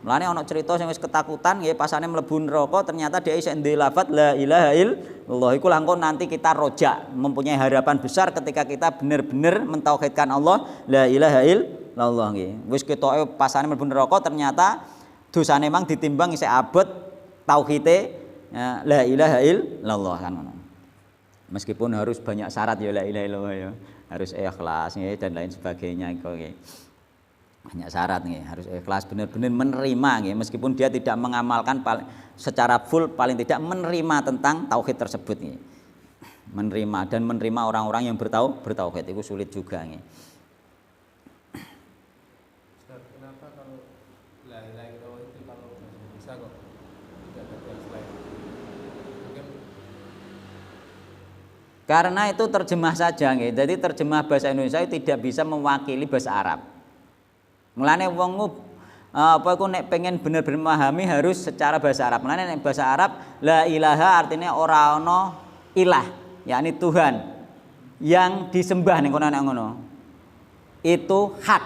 Speaker 1: Mulane ana cerita sing wis ketakutan nggih pasane mlebu neraka ternyata dia isih ndek lafaz la ilaha illallah iku langkung nanti kita rojak mempunyai harapan besar ketika kita benar-benar mentauhidkan Allah la ilaha illallah nggih. Wis ketoke pasane mlebu neraka ternyata dosane mang ditimbang isih abot tauhide la ilaha illallah kan ngono. Meskipun harus banyak syarat ya la ilaha illallah ya. Harus ikhlas nggih dan lain sebagainya kok nggih. Banyak syarat nih, harus ikhlas benar-benar menerima nih, meskipun dia tidak mengamalkan secara full paling tidak menerima tentang tauhid tersebut nih. Menerima dan menerima orang-orang yang bertauhid itu sulit juga nih.
Speaker 2: Kenapa kalau la ilaha illallah itu kalau bisa kok tidak ada selain? Mungkin
Speaker 1: karena itu terjemah saja nih. Jadi terjemah bahasa Indonesia itu tidak bisa mewakili bahasa Arab. Mulane wong apa iku nek pengen bener-bener memahami harus secara bahasa Arab. Mulane nek bahasa Arab la ilaha artinya ora ana ilah, yakni Tuhan yang disembah ning kono nek ngono. Itu hak.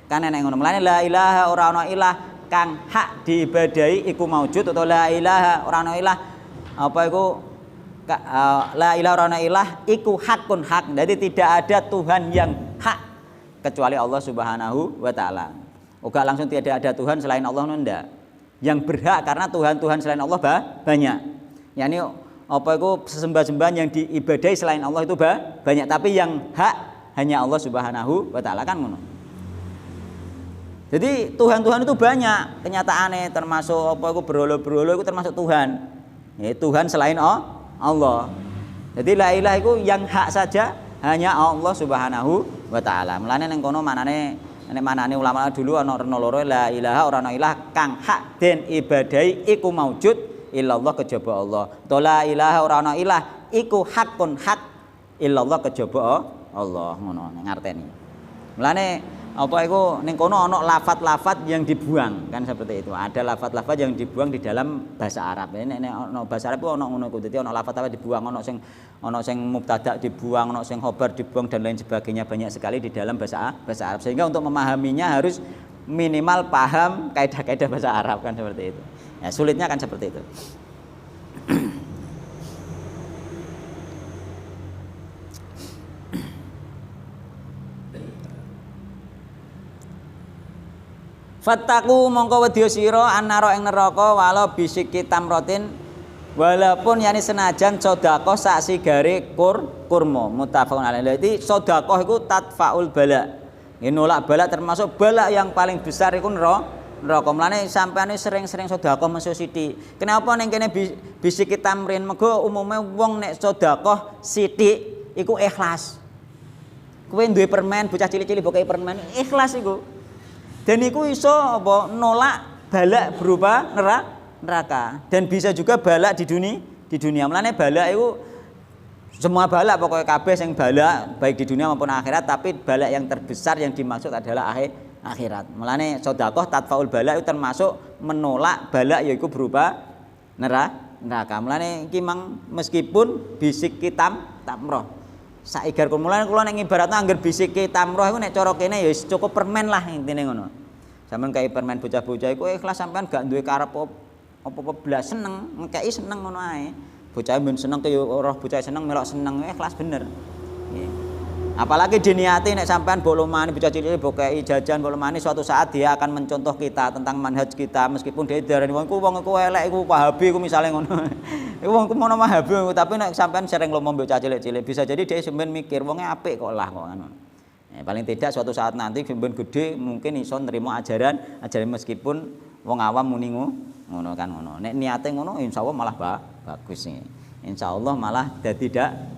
Speaker 1: Kan nek ngono. Mulane la ilaha ora ana ilah kang hak diibadahi iku maujud atau la ilaha ora ana ilah apa iku la ilaha ora ana ilah iku hakun hak. Jadi tidak ada Tuhan yang hak kecuali Allah Subhanahu wa taala. Oga langsung tidak ada Tuhan selain Allah ndak. Yang berhak karena Tuhan selain Allah banyak. Yani apa itu sembah-sembahan yang diibadahi selain Allah itu banyak, tapi yang hak hanya Allah Subhanahu wa taala kan ngono. Jadi Tuhan-Tuhan itu banyak kenyataannya, termasuk apa itu berhala-berhala itu termasuk Tuhan. Ya, Tuhan selain Allah. Jadi la ilaha itu yang hak saja hanya Allah Subhanahu wa taala. Mulane ning kono manane ulama dulu ana rena loro la ilaha ora ana ilah kang hak den ibadahi iku maujud illallah kejaba Allah. To la ilaha ora ana ilah iku hakun hak illallah kejaba Allah ngono ngarteni. Mulane apa iku ning kono ana lafat-lafat yang dibuang kan seperti itu. Ada lafat-lafat yang dibuang di dalam bahasa Arab. Nek ana bahasa Arab ku ana ngono iku. Dadi ana lafat-lafat dibuang, ana sing mubtada dibuang, ana sing khobar dibuang dan lain sebagainya banyak sekali di dalam bahasa Arab. Sehingga untuk memahaminya harus minimal paham kaidah-kaidah bahasa Arab kan seperti itu. Ya, sulitnya kan seperti itu. Fattaku mongko wedya sira annara ing neraka walau bisiki tamrotin walaupun yani senajan sedekah sak sigare kurma muttafaqun alaih. Jadi sedekah iku tadfaul bala. Ini nolak bala termasuk bala yang paling besar iku neraka. Mulane sampeyan sering-sering sedekah mesu sithik. Kenapa ning kene bisiki tamrin? Mergo umume wong nek sedekah sithik iku ikhlas. Kowe duwe permen bocah cilik-cilik bokai permen ikhlas iku. Dan itu iso apa nolak balak berupa neraka dan bisa juga balak di dunia. Mulane balak itu semua balak pokoknya kabeh sing balak baik di dunia maupun akhirat, tapi balak yang terbesar yang dimaksud adalah akhirat. Mulane sedekah tadfaul balak itu termasuk menolak balak yaitu berupa neraka. Mulane iki meskipun bisik kitam tamroh saigar kula nek ibaratna angger bisike tamroh iku nek cara kene ya wis cukup permen lah intine ngono. Sampeyan kaya permen bocah-bocah iku ikhlas sampeyan gak duwe karep apa-apa blas seneng, ngekeki seneng ngono ae. Bocah men seneng kaya ora bocah seneng melok seneng ikhlas bener. Nggih. Apalagi diniati nek sampean bolomani bocah cilik bokei jajan bolomani, suatu saat dia akan mencontoh kita tentang manhaj kita, meskipun dia darani wong iku elek iku Wahabi iku misale ngono. Iku wong ku mono Wahabi, tapi nek sampean sering ngomong bocah cilik-cilik bisa jadi dia sampean mikir wonge apik kok lah kok ngono. Paling tidak suatu saat nanti sampean gede mungkin iso nrimo ajaran meskipun wong awam muni ngono kan ngono. Nek niate ngono insyaallah malah bagus nih. Insyaallah malah dadi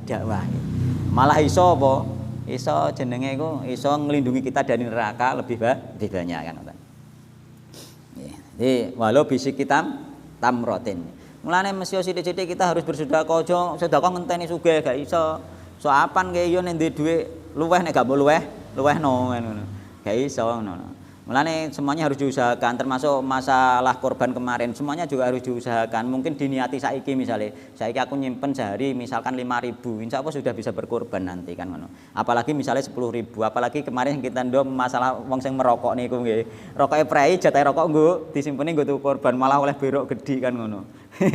Speaker 1: dakwah. Malah iso apa? Iso jenenge iku iso nglindungi kita dari neraka lebih banyak kan. Jadi walau bisik kita tamrotin. Mulane mesti sithik-sithik kita harus bersedekah, aja sedekah ngenteni sugih gak iso. So apan kaya yo nek duwe dhuwit luweh nek gak mbok luwehno ngono. Gak iso ngono. Mulane semuanya harus diusahakan, termasuk masalah korban kemarin semuanya juga harus diusahakan. Mungkin diniati saiki misalnya, saiki aku nyimpen sehari misalkan 5.000, insya Allah sudah bisa berkorban nanti kan ngono. Apalagi misalnya 10.000, apalagi kemarin kita ndom masalah wong sing merokok niku nggih. Rokoke prei jatahe rokok nggo disimpeni nggo tuku korban malah oleh berok gede kan ngono.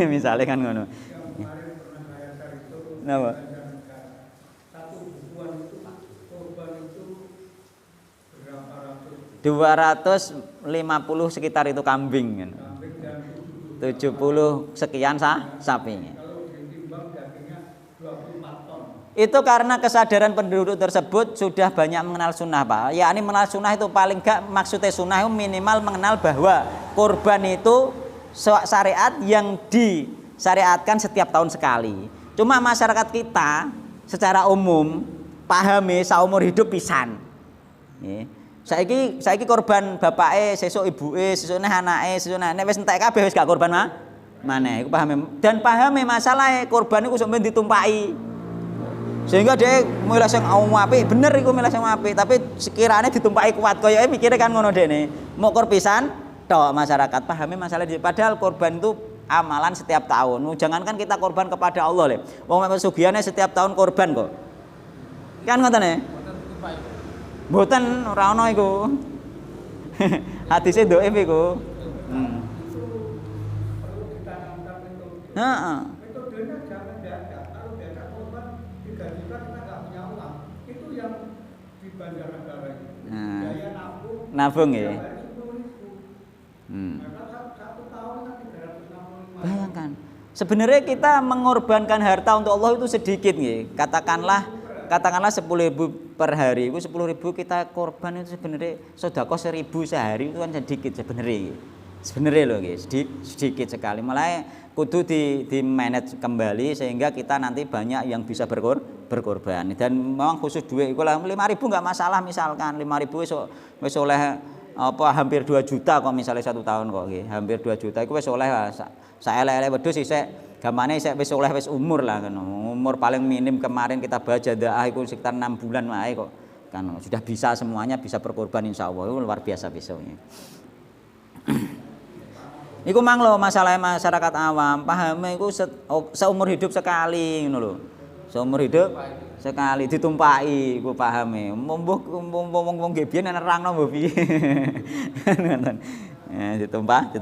Speaker 1: Misalnya kan ngono.
Speaker 2: Kemarin pernah saya cari itu.
Speaker 1: Napa?
Speaker 2: Satu bukuan itu korban itu berapa ratus?
Speaker 1: 250 sekitar itu kambing kan. 70 sekian sapi.
Speaker 2: Kalau ditimbang dagingnya 24 ton.
Speaker 1: Itu karena kesadaran penduduk tersebut sudah banyak mengenal sunnah Pak. Ya ini mengenal sunnah itu paling gak maksudnya sunnah itu minimal mengenal bahwa kurban itu syariat yang disyariatkan setiap tahun sekali. Cuma masyarakat kita secara umum pahami saumur hidup pisan. Saiki korban bapake, sesuk ibuke, sesuk anake, sesuk nek wis entek kabeh wis gak korban maneh. Iku pahami. Dan pahami masalah korban iku sampeyan ditumpaki. Sehingga dia milih sing apik, bener iku milih sing apik, tapi sekiranya ditumpaki kuat koyoke mikire kan ngono dekne. Mau kor pisan tok masyarakat pahami masalah padahal korban itu amalan setiap tahun. Jangankan kita korban kepada Allah le. Wong pesugihannya setiap tahun korban kok. Kan ngotone? Mboten ora ana iku. Hadise dhaif iku.
Speaker 2: Perlu ditanamkan metode.
Speaker 1: Heeh.
Speaker 2: Metodenya jangan diajak. Kalau diajak korban digajikan kita nggak punya uang. Itu yang di Banjarnegara itu. Biaya
Speaker 1: Nabung ya.
Speaker 2: Maka satu tahun kan 365.
Speaker 1: Bayangkan. Sebenarnya kita mengorbankan harta untuk Allah itu sedikit nggih. Katakanlah 10.000 per hari, itu 10.000 kita korban itu sebenarnya sedekah 1.000 sehari itu kan sedikit sebenarnya. Sebenarnya loh guys, sedikit sekali. Malah kudu di manage kembali sehingga kita nanti banyak yang bisa berkorban. Dan memang khusus duit itu lah 5.000 enggak masalah, misalkan 5.000 wis oleh apa hampir 2 juta kok misalnya 1 tahun kok nggih. Hampir 2 juta itu wis oleh saelek-elek wedhus isek gamane isek wis oleh wis umur lah kan. Umur paling minim kemarin kita baca daah itu sekitar 6 bulan wae kok. Kan sudah bisa semuanya bisa berkorban insyaallah. Itu luar biasa besoknya. Iku mang lho masalah masyarakat awam, paham iku seumur hidup sekali ngono lho. Seumur hidup sekali ditumpaki iku pahame. Mbuh wong nggih biyen nerangno mbuh piye. Ngoten. Ditumpaki.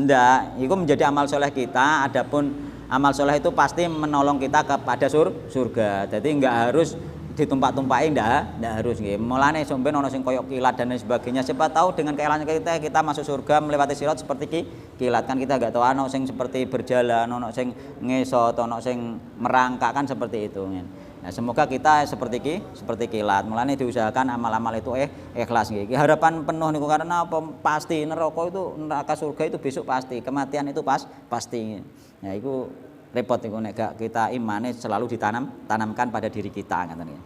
Speaker 1: Ndak, iku menjadi amal soleh kita. Adapun amal soleh itu pasti menolong kita kepada surga. Jadi enggak harus ditumpak-tumpaki, ndak harus nggih. Mulane sampeyan ana sing koyok kilat dan lain sebagainya. Siapa tahu dengan keelan kita masuk surga melewati sirat seperti kilat kan kita enggak tahu ana sing seperti berjalan, ana sing ngesot, ana sing merangkak kan seperti itu. Nah, semoga kita seperti kilat. Mulane diusahakan amal-amal itu ikhlas nggih. Harapan penuh niku karena apa? Pasti neraka surga itu besok pasti, kematian itu pasti. Nah, itu repot niku nek gak kita imane selalu ditanamkan pada diri kita ngoten ya.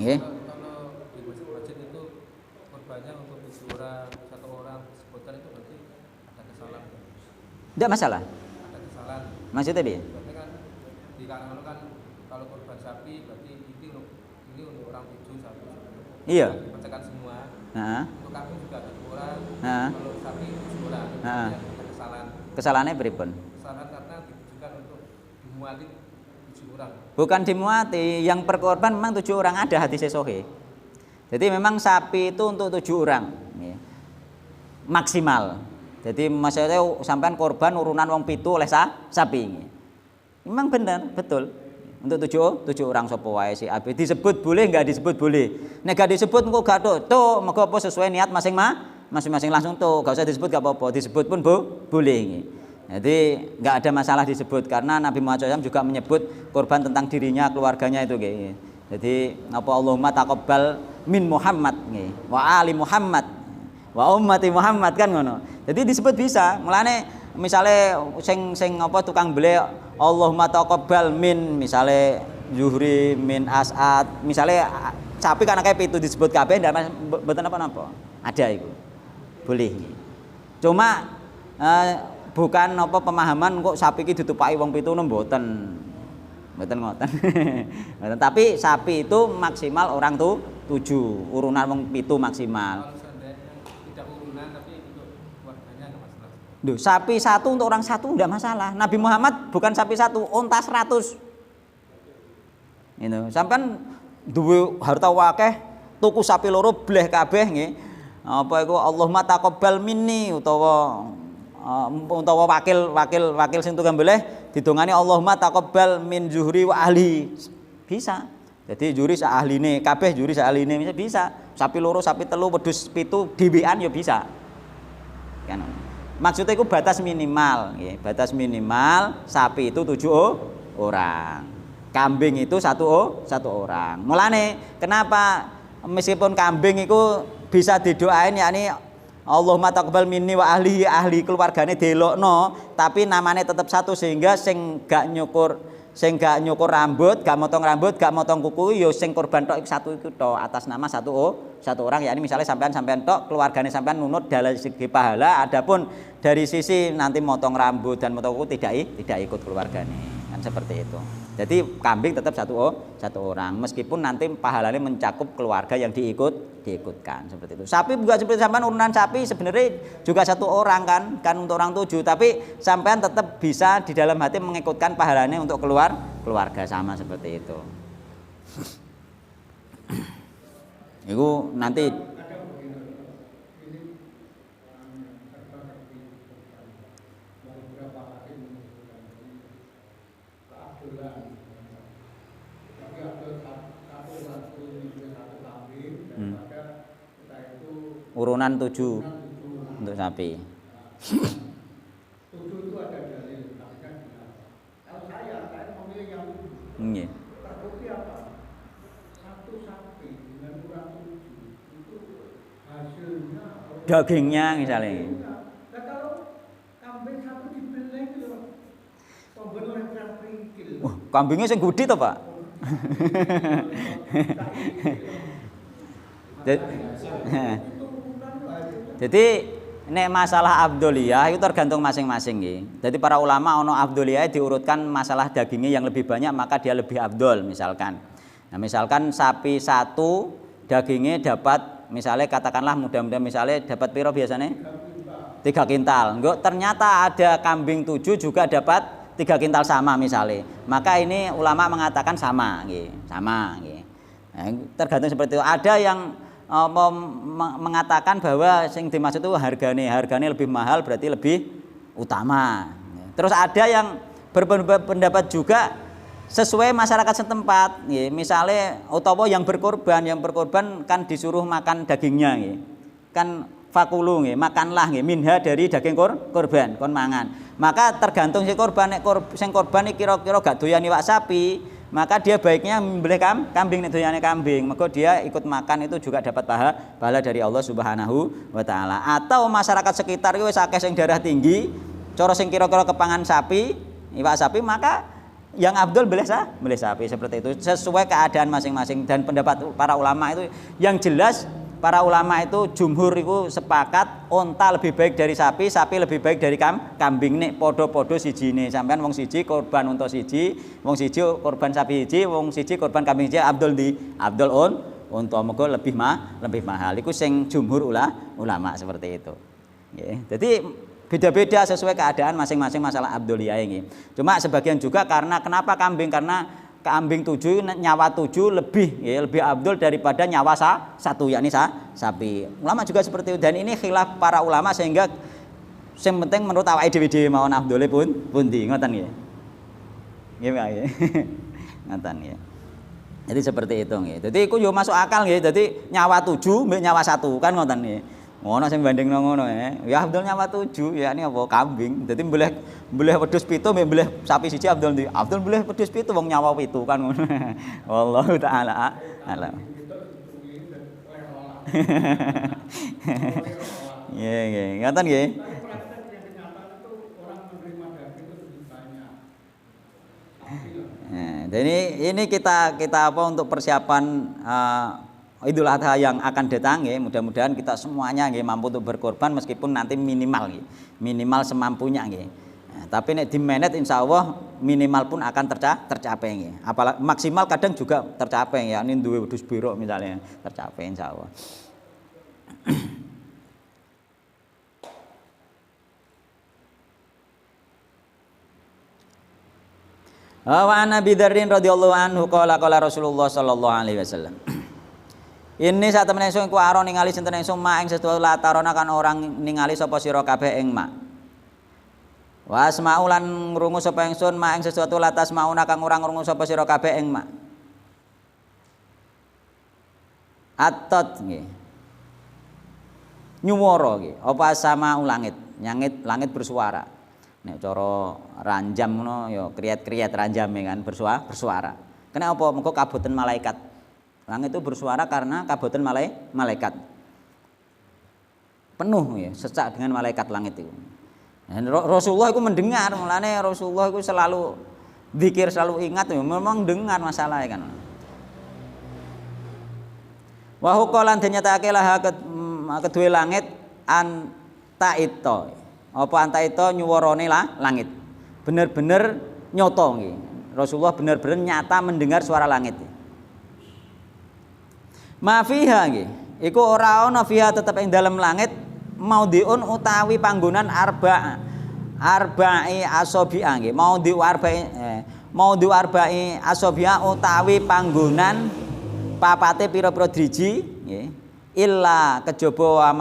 Speaker 1: Nggih.
Speaker 2: Kalau di masjid itu korbannya untuk 7 orang, 1 orang sebutan itu berarti ada kesalahan.
Speaker 1: Enggak masalah.
Speaker 2: Ada kesalahan.
Speaker 1: Maksudnya dia?
Speaker 2: Berarti kan di kalangan kan kalau korban sapi berarti ini untuk orang 7 sapi.
Speaker 1: Iya.
Speaker 2: Dibacakan semua.
Speaker 1: Heeh.
Speaker 2: Untuk kambing juga ada 2 orang.
Speaker 1: Heeh.
Speaker 2: Kalau sapi 7 orang.
Speaker 1: Heeh.
Speaker 2: Ada kesalahan.
Speaker 1: Kesalahannya pripun?
Speaker 2: Kesalahan karena ditujukan untuk dimuati 7 orang.
Speaker 1: Bukan dimuati, yang berkorban memang 7 orang ada hadis sahih. Jadi memang sapi itu untuk 7 orang ya. Maksimal. Jadi maksudnya sampean korban urunan wong 7 oleh sapi. Memang benar, betul. Untuk tujuh orang sapa wae si AB disebut boleh enggak disebut boleh. Nek gak disebut engko gak tuh mergo apa sesuai niat masing-masing langsung tuh, gak usah disebut gak apa-apa, disebut pun boleh. Jadi enggak ada masalah disebut karena Nabi Muhammad SAW juga menyebut korban tentang dirinya, keluarganya itu nggih. Jadi apa Allahumma taqabbal min Muhammad nggih, wa ali Muhammad, wa ummati Muhammad kan ngono. Jadi disebut bisa. Mulane misale sing apa tukang beli Allahumma taqabbal min misale Zuhri min As'ad, misale sapi kan akeh pitu disebut kabeh ndak mboten apa-apa. Ada itu. Boleh. Cuma bukan apa pemahaman kok sapi iki ditupaki wong pitu mboten. Mboten ngoten. Tapi sapi itu maksimal orang tuh 7, urunan wong pitu maksimal.
Speaker 2: Kalau seandainya tidak urunan tapi untuk keluarganya nggak masalah.
Speaker 1: Duh, sapi satu untuk orang satu enggak masalah. Nabi Muhammad bukan sapi satu, unta 100. Itu, sampean duwe harta wakeh, tuku sapi loro bleh kabeh nggih. Apa iku Allahumma taqabbal minni utawa wakil sing tukang bleh didongani Allahumma taqabbal min Zuhri wa ahli. Bisa. Jadi juri sak ahline, kabeh juri sak ahline bisa. Sapi loro, sapi telu, wedhus 7 dhewean ya bisa. Kan. Maksudnya itu batas minimal, ya. Batas minimal sapi itu 7 orang, kambing itu satu orang. Mulane kenapa meskipun kambing itu bisa didoain yakni Allahumma taqabbal minni wa ahli keluargane delokno, tapi namanya tetap satu sehingga sing gak nyukur rambut, gak motong rambut, gak motong kuku, yo sing korban tok satu itu tok atas nama satu orang, yakni misalnya sampean tok keluargane sampean nunut dari segi pahala, adapun dari sisi nanti motong rambut dan motong kuku tidak ikut keluargane, kan seperti itu. Jadi kambing tetap satu orang meskipun nanti pahalanya mencakup keluarga yang diikutkan seperti itu. Sapi juga seperti sampean urunan sapi sebenarnya juga satu orang kan untuk orang 7, tapi sampean tetap bisa di dalam hati mengikutkan pahalanya untuk keluarga sama seperti itu. Itu nanti urunan 7 untuk sapi.
Speaker 3: 7 itu ada dalil, kalau saya memilih yang 7. Terbukti apa? Satu sapi dengan ukuran 7 itu hasilnya
Speaker 1: dagingnya misalnya.
Speaker 3: Nah kalau kambing satu dibeli itu pembenar yang ringkil.
Speaker 1: Kambingnya sing gede toh, Pak? Jadi nek masalah abdoliyah itu tergantung masing-masing nggih. Jadi para ulama ono abdoliyah diurutkan masalah dagingnya yang lebih banyak maka dia lebih abdol misalkan. Nah, misalkan sapi satu dagingnya dapat misalnya katakanlah mudah-mudahan misalnya dapat piro biasanya 3 kintal. Enggak, ternyata ada kambing 7 juga dapat 3 kintal sama misalnya. Maka ini ulama mengatakan sama nggih. Sama nggih. Nah, tergantung seperti itu. Ada yang mengatakan bahwa yang dimaksud itu harganya lebih mahal berarti lebih utama. Terus ada yang berpendapat juga sesuai masyarakat setempat, misalnya utawa yang berkorban kan disuruh makan dagingnya, kan fakulu, makanlah minha dari daging korban kon mangan. Maka tergantung si korban, sing korban kira-kira gak doyan iwak sapi, maka dia baiknya membeli kambing nek doyane kambing, maka dia ikut makan itu juga dapat pahala dari Allah Subhanahu wa taala. Atau masyarakat sekitar wis akeh sing darah tinggi, cara sing kira-kira kepangan sapi, iwak sapi, maka yang abdul boleh sapi seperti itu sesuai keadaan masing-masing. Dan pendapat para ulama itu yang jelas, para ulama itu jumhur itu sepakat onta lebih baik dari sapi lebih baik dari kambing. Nek podo-podo sijine, sampean wong siji korban unta siji, wong siji korban sapi siji, wong siji korban kambing siji, abdul unta mergo lebih mahal. Iku sing jumhur ulama seperti itu. Nggih. Jadi beda-beda sesuai keadaan masing-masing masalah abdoliyah ini. Cuma sebagian juga kenapa kambing? Karena kambing 7 nyawa 7 lebih abdul daripada nyawa satu yakni sapi. Ulama juga seperti itu dan ini khilaf para ulama sehingga yang penting menurut awake dhewe mawon abdole pundi ngoten nggih. Nggih, Pak nggih. Ngoten nggih. Jadi seperti itu nggih. Dadi iku yo masuk akal nggih. Dadi nyawa 7 mbek nyawa 1 kan ngoten nggih. Ngono sing bandingno ngono ya. Abdul nyawa 7 ya ini apa kambing. Dadi mbelih wedhus 7 mbek mbelih sapi siji Abdul ndi? Abdul mbelih wedhus 7 wong nyawa 7 kan ngono. Wallahu taala alam. Nggih, ngoten nggih. Nah, jadi ini kita apa untuk persiapan Idul Adha yang akan datang ya. Mudah-mudahan kita semuanya nggih mampu untuk berkorban meskipun nanti minimal nggih. Minimal semampunya nggih. Nah, tapi nek di-manage insyaallah minimal pun akan tercapai nggih. Apalagi maksimal kadang juga tercapai ya. Ini duwe wedhus birok misalnya tercapai insyaallah. Wa Nabi Dzarrin radhiyallahu anhu qala Rasulullah sallallahu alaihi wasallam. Ini saat temen ingsun ku aro ningali sinten ingsun ma ing sesuatu latarona kan orang ningali sapa sira kabeh ing ma. Wa asma'u lan ngrungu sapa ingsun ma ing sesuatu latas mauna kang ora ngrungu sapa sira kabeh ing ma. Atot nggih. Nyuwara nggih, apa sama langit, langit bersuara. Nek cara ranjam ngono ya kriat-kriat ranjame kan bersuara. Kenapa? Mengko kaboten malaikat. Langit itu bersuara karena kaboten malaikat. Penuh ya, sesak dengan malaikat langit itu. Dan Rasulullah itu mendengar, mulane Rasulullah itu selalu zikir, selalu ingat ya, memang dengar masalahnya kan. Wa huqalan dinyatakake lah kedue langit antaito. Apa antaito nyuwarane langit. Bener-bener nyoto nggih. Rasulullah bener-bener nyata mendengar suara langit. Ma fiha nggih. Iku ora ana fiha tetep ing dalam langit maudhiun utawi panggonan arba'i asabi'a nggih. Maudhi'u arba'i asabi'a utawi panggonan papate pira-pira driji nggih. Illa kejaba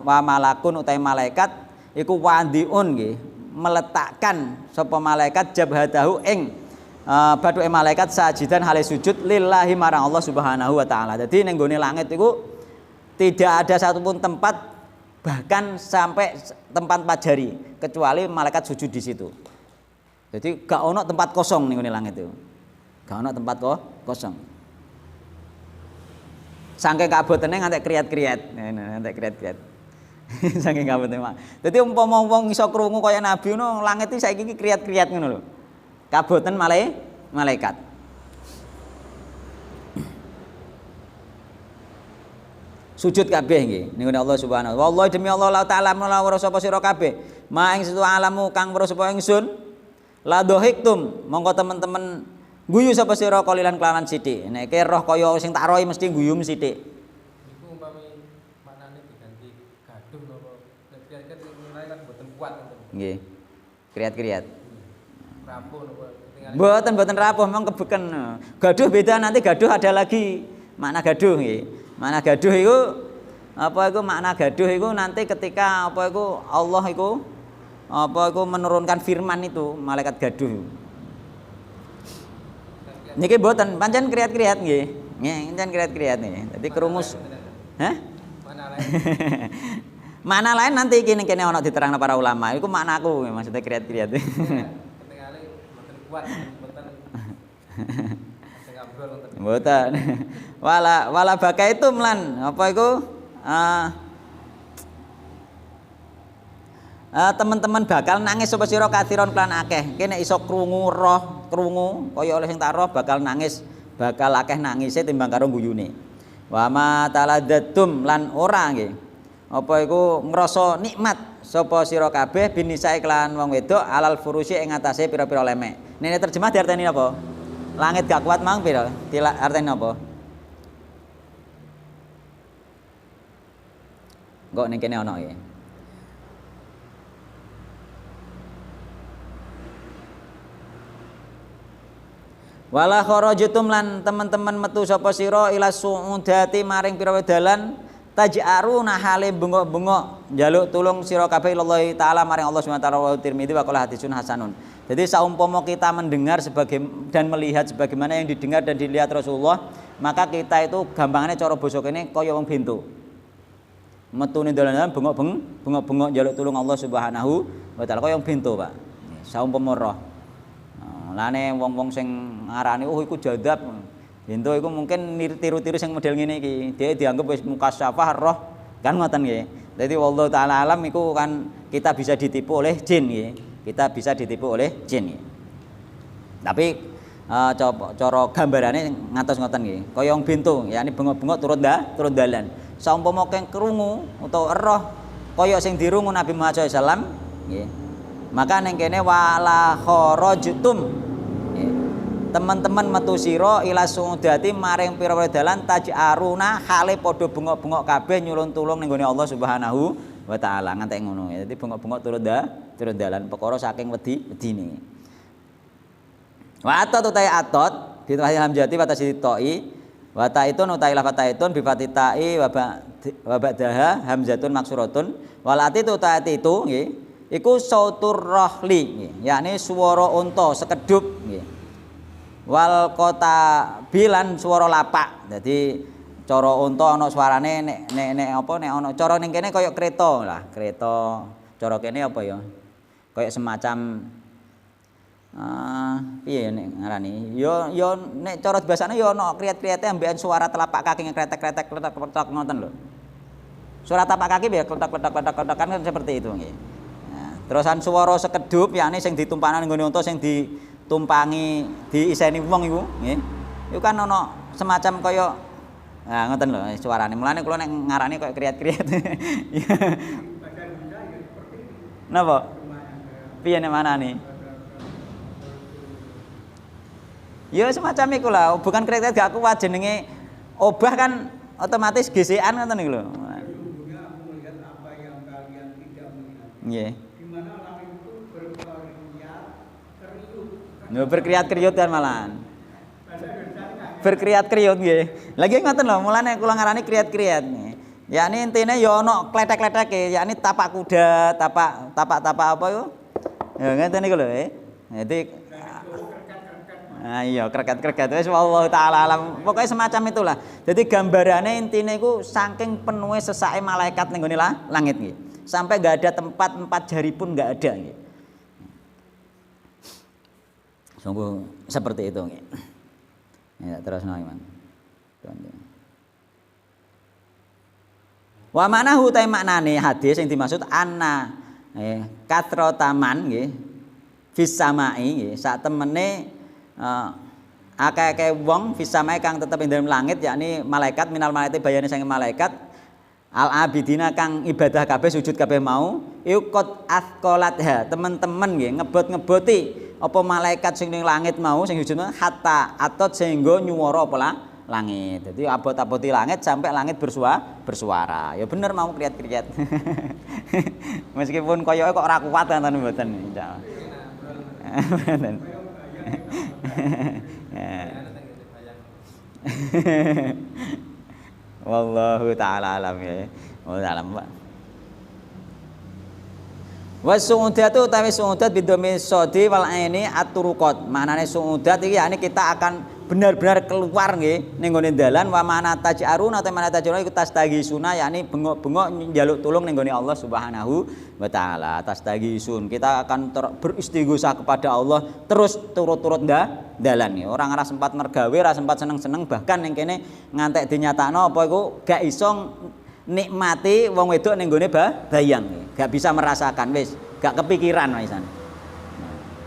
Speaker 1: wa malakun utawi malaikat iku wandiun nggih meletakkan sapa malaikat jabhatahu ing bathuke malaikat sajidan hale sujud lillahi marang Allah Subhanahu wa taala. Dadi ning gone langit iku tidak ada satupun tempat bahkan sampai tempat 4 jari kecuali malaikat sujud di situ. Jadi gak ono tempat kosong ning gone langit itu. Gak ono tempat kosong. Saking kabotene ngantek kriat-kriat. Ngantek kriat-kriat. Saking kabeh mak. Dadi umpama wong iso krungu kaya nabi ngono, langit iki saiki iki kriat-kriat ngono lho. Kaboten malaikat. Sujud kabeh nggih ning Allah Subhanahu. Wallahi demi Allah taala menawa sapa sira kabeh, ma ing setu alamu kang weruh sapa ingsun. La dohiktum, mongko temen-temen guyu sapa sira kalilan kelawan sithik. Nek roh kaya sing tak rohi mesti guyu sithik. Nggih. Kriat-kriat. Rapuh napa? Mboten rapuh, memang kebeken. Gaduh beda, nanti gaduh ada lagi makna gaduh nggih. Makna gaduh itu apa iku makna gaduh iku nanti ketika apa iku Allah iku apa iku menurunkan firman itu malaikat gaduh. Niki mboten pancen kriat-kriat nggih. Nggih, pancen kriat-kriat nggih. Dadi kerumus. Hah? Mana lain? Makna lain nanti kene ana diterangno para ulama. Iku maknaku maksudnya kriat-kriat.
Speaker 2: Ketingale mboten kuat, mboten. Sing ngobrol ngoten.
Speaker 1: Mboten. Wala baka itu lan apa iku? Teman-teman bakal nangis sapa sira kathiron klan akeh. Kene iso krungu kaya oleh sing tak roh bakal nangis, bakal akeh nangise timbang karo guyune. Wa ma taladzatum lan ora nggih. Apa iku ngrasa nikmat sapa sira kabeh binisae kelawan wong wedok alal furusi ing atase pira-pira lemek. Nene terjemah diarteni apa? Langit gak kuat mang pira? Diarteni apa? Kok ning kene ana iki. Wala kharajatum lan teman-teman metu sapa sira ila suudati maring pira dalan taj'aruna hale bengok-bengok njaluk tulung sira kabeh Allah taala maring Allah Subhanahu wa taala wa Tirmidzi wa qala hadisun hasanun. Jadi saumpama kita mendengar dan melihat sebagaimana yang didengar dan dilihat Rasulullah, maka kita itu gampangane cara basa kene kaya wong bento. Metune dalan bengok-bengok njaluk tulung Allah Subhanahu wa taala kaya wong bento, Pak. Saumpama roh. Lane wong-wong sing ngarani oh iku jadab. Bento iku mungkin tiru-tiru sing model ngene iki. Dia dianggap wis mukasyafah roh kan ngoten nggih. Dadi wallahu taala alam iku kan kita bisa ditipu oleh jin nggih. Kita bisa ditipu oleh jin nggih. Tapi cara gambarane ngatos ngoten nggih. Kaya wong bento, yakni bengok-bengok turun dalan. Saumpama keng krungu utawa roh kaya sing dirungu Nabi Muhammad SAW nggih. Maka ning kene wala kharajtum teman-teman metu sira ila suudati maring pira-pira dalan taj'aruna hale padha bengok-bengok kabeh nyulun tulung ning gone Allah Subhanahu wa taala ngantek ngono. Dadi bengok-bengok turun dalan perkara saking wedine. Wa atot utai atot bi hamzati wa tasydidoi wa taitun utai lafat taitun bi fatitai wa ba'daha hamzatun maksuratun wal atitu taati itu nggih iku sautur rahli nggih yakni swara unta sekedup nggih. Wal kota bilan swara lapak. Dadi cara unta ana suarane nek apa nek ana cara ning kene kaya kereta lah, kereta. Cara kene apa ya? Kaya semacam piye nek ngarani? Ya nek cara biasane ya ana kriat-kriate ambekan suara telapak kaki ngkretek-kretek kletak-kletak ngoten lho. Suara tapak kaki ya kletak-kletak kan seperti itu nggih. Nah, terusan swara sekedup yakni sing ditumpakna nggone unta sing ditumpangi diiseni wong iku nggih. Iku kan ana semacam kaya ngoten lho suarane. Mulane kula nek ngarani kaya kriat-kriat. Napa? Piye nek manane? Ya semacam iku lah, bukan kriat gak kuat jenenge obah kan otomatis gesekan ngoten niku lho.
Speaker 3: Aku melihat apa yang kalian tidak melihat.
Speaker 1: Nggih.
Speaker 3: Di mana langit itu
Speaker 1: Berkriat-kriut kan malahan. Berkriat-kriut nggih. Lagi ngoten lho, mulane kula ngarani kriat-kriat nggih. Yakni intine ya ana kletek-kleteke, yakni tapak kuda, tapak apa yo? Ya ngeten niku lho, Jadi iya kreket-kreket wis wallahu taala alam. Pokoke semacam itulah. Jadi gambarane intine iku saking penuhe sesake malaikat ning gone langit nggih. Sampai enggak ada tempat 4 jari pun enggak ada nggih. Sungguh seperti itu nggih. Ya terus Iman. Wa manahu ta maknane hadis yang dimaksud anna katrotaman nggih fis samai nggih sak temene akeh-akeh wong fis samai kang tetep ing dalem langit yakni malaikat minal malaikati bayane saking malaikat al abidina kang ibadah kabeh sujud kabeh mau iku qad athqalatha teman-teman nggih ngebot-ngeboti apa malaikat sing ning langit mau sing sujud hatta atot sehingga nyuwara apa langit. Jadi abot-aboti langit sampai langit bersuara. Ya bener mau kriat-kriat. Meskipun koyoke kok ora kuat kan mboten insyaallah. Mboten. Wallahu taala alam ya. Wallahu alam, Pak. Wa su'udatu utawi su'udat bidomi sodi wal aini at-turuqat. Maknane su'udat iki yakni kita akan benar-benar keluar nggih ning gone dalan wa mana taj'aruna ta mana taj'aruna iku tastagisuna yakni bengok-bengok njaluk tulung ning gone Allah Subhanahu wa taala. Tastagisun. Kita akan beristighosah kepada Allah terus turut-turut dalan nggih. Ora ngarah sempat mergawe, ora sempat seneng-seneng bahkan ning kene ngantek dinyatakno apa iku gak iso nikmati wong wedok ning gone bayang nggih. Gak bisa merasakan wis, gak kepikiran wisan.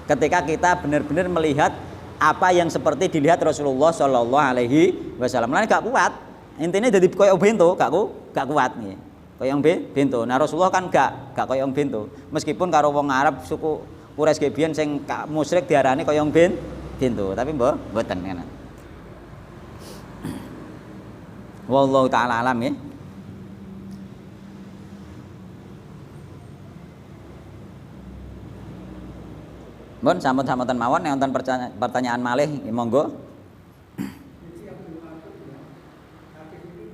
Speaker 1: Ketika kita benar-benar melihat apa yang seperti dilihat Rasulullah Shallallahu Alaihi Wasallam, lain gak kuat. Intinya jadi koyok bento, gak kuat nih. Koyong bento. Nah Rasulullah kan gak koyong bento. Meskipun karo wong Arab suku Quraisy gebian sing musyrik diarani koyong bento, tapi mboten kan. Wallahu taala alam ya. Mun sampun-sampunten mawon nek wonten pertanyaan malih monggo.
Speaker 3: Jadi yang dimaksud ya, hadis ini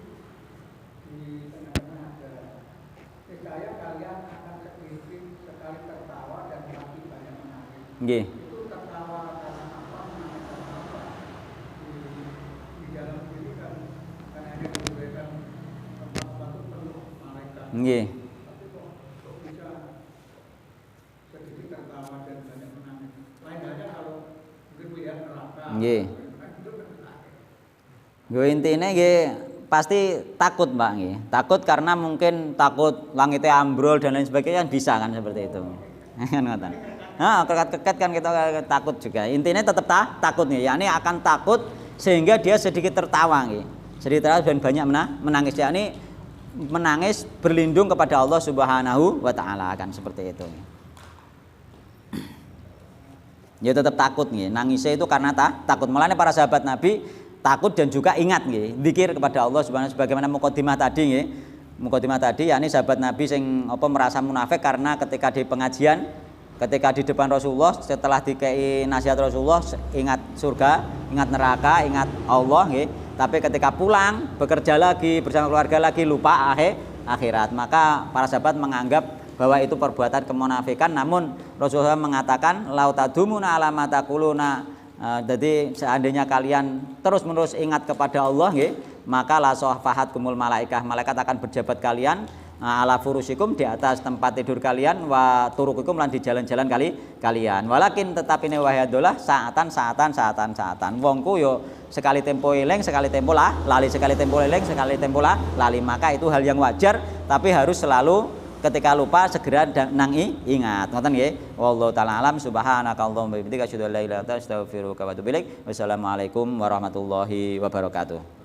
Speaker 3: di tengah
Speaker 1: Nggih.
Speaker 3: itu tertawa karena apa? Di dalam ini kan karena ini diberikan tempat itu penuh malaikat.
Speaker 1: Nggih.
Speaker 3: Tapi kok bisa sedikit tertawa dan banyak menangis. Lain halnya kalau mungkin melihat neraka.
Speaker 1: Nggih. Yo intine nggih pasti takut Mbak nggih. Takut karena mungkin takut langitnya ambrol dan lain sebagainya bisa kan seperti itu. Kan ngoten. Nah, keket kan kita takut juga. Intinya tetap takut nih. Yakni akan takut sehingga dia sedikit tertawa nggih. Sedikit tertawa dan banyak menangis. Yakni menangis berlindung kepada Allah Subhanahu wa taala kan seperti itu. Ya tetap takut nggih. Nangisnya itu karena takut. Mulanya para sahabat Nabi takut dan juga ingat nggih, zikir kepada Allah Subhanahu sebagaimana mukadimah tadi nggih. Mukadimah tadi yakni sahabat Nabi sing apa merasa munafik karena ketika di pengajian, ketika di depan Rasulullah setelah dikei nasihat Rasulullah ingat surga, ingat neraka, ingat Allah nggih. Tapi ketika pulang bekerja lagi bersama keluarga lagi lupa akhirat. Maka para sahabat menganggap bahwa itu perbuatan kemunafikan, namun Rasulullah mengatakan lau tadumuna ala ma taquluna. Jadi seandainya kalian terus-menerus ingat kepada Allah nggih, maka la sahfahat kumul malaikah, malaikat akan berjabat kalian ala furusikum di atas tempat tidur kalian wa turukikum lan di jalan-jalan kalian. Walakin tetapi ne wahyadolah saatan. Wongku yo sekali tempo eling, sekali tempo lali, sekali tempo eling, sekali tempo lali. Maka itu hal yang wajar, tapi harus selalu ketika lupa segera ingat. Ngoten nggih. Wallahu taala alam. Subhanakallahumma wa bihamdika asyhadu an la ilaha illa anta astaghfiruka wa atubu ilaik. Wassalamualaikum warahmatullahi wabarakatuh.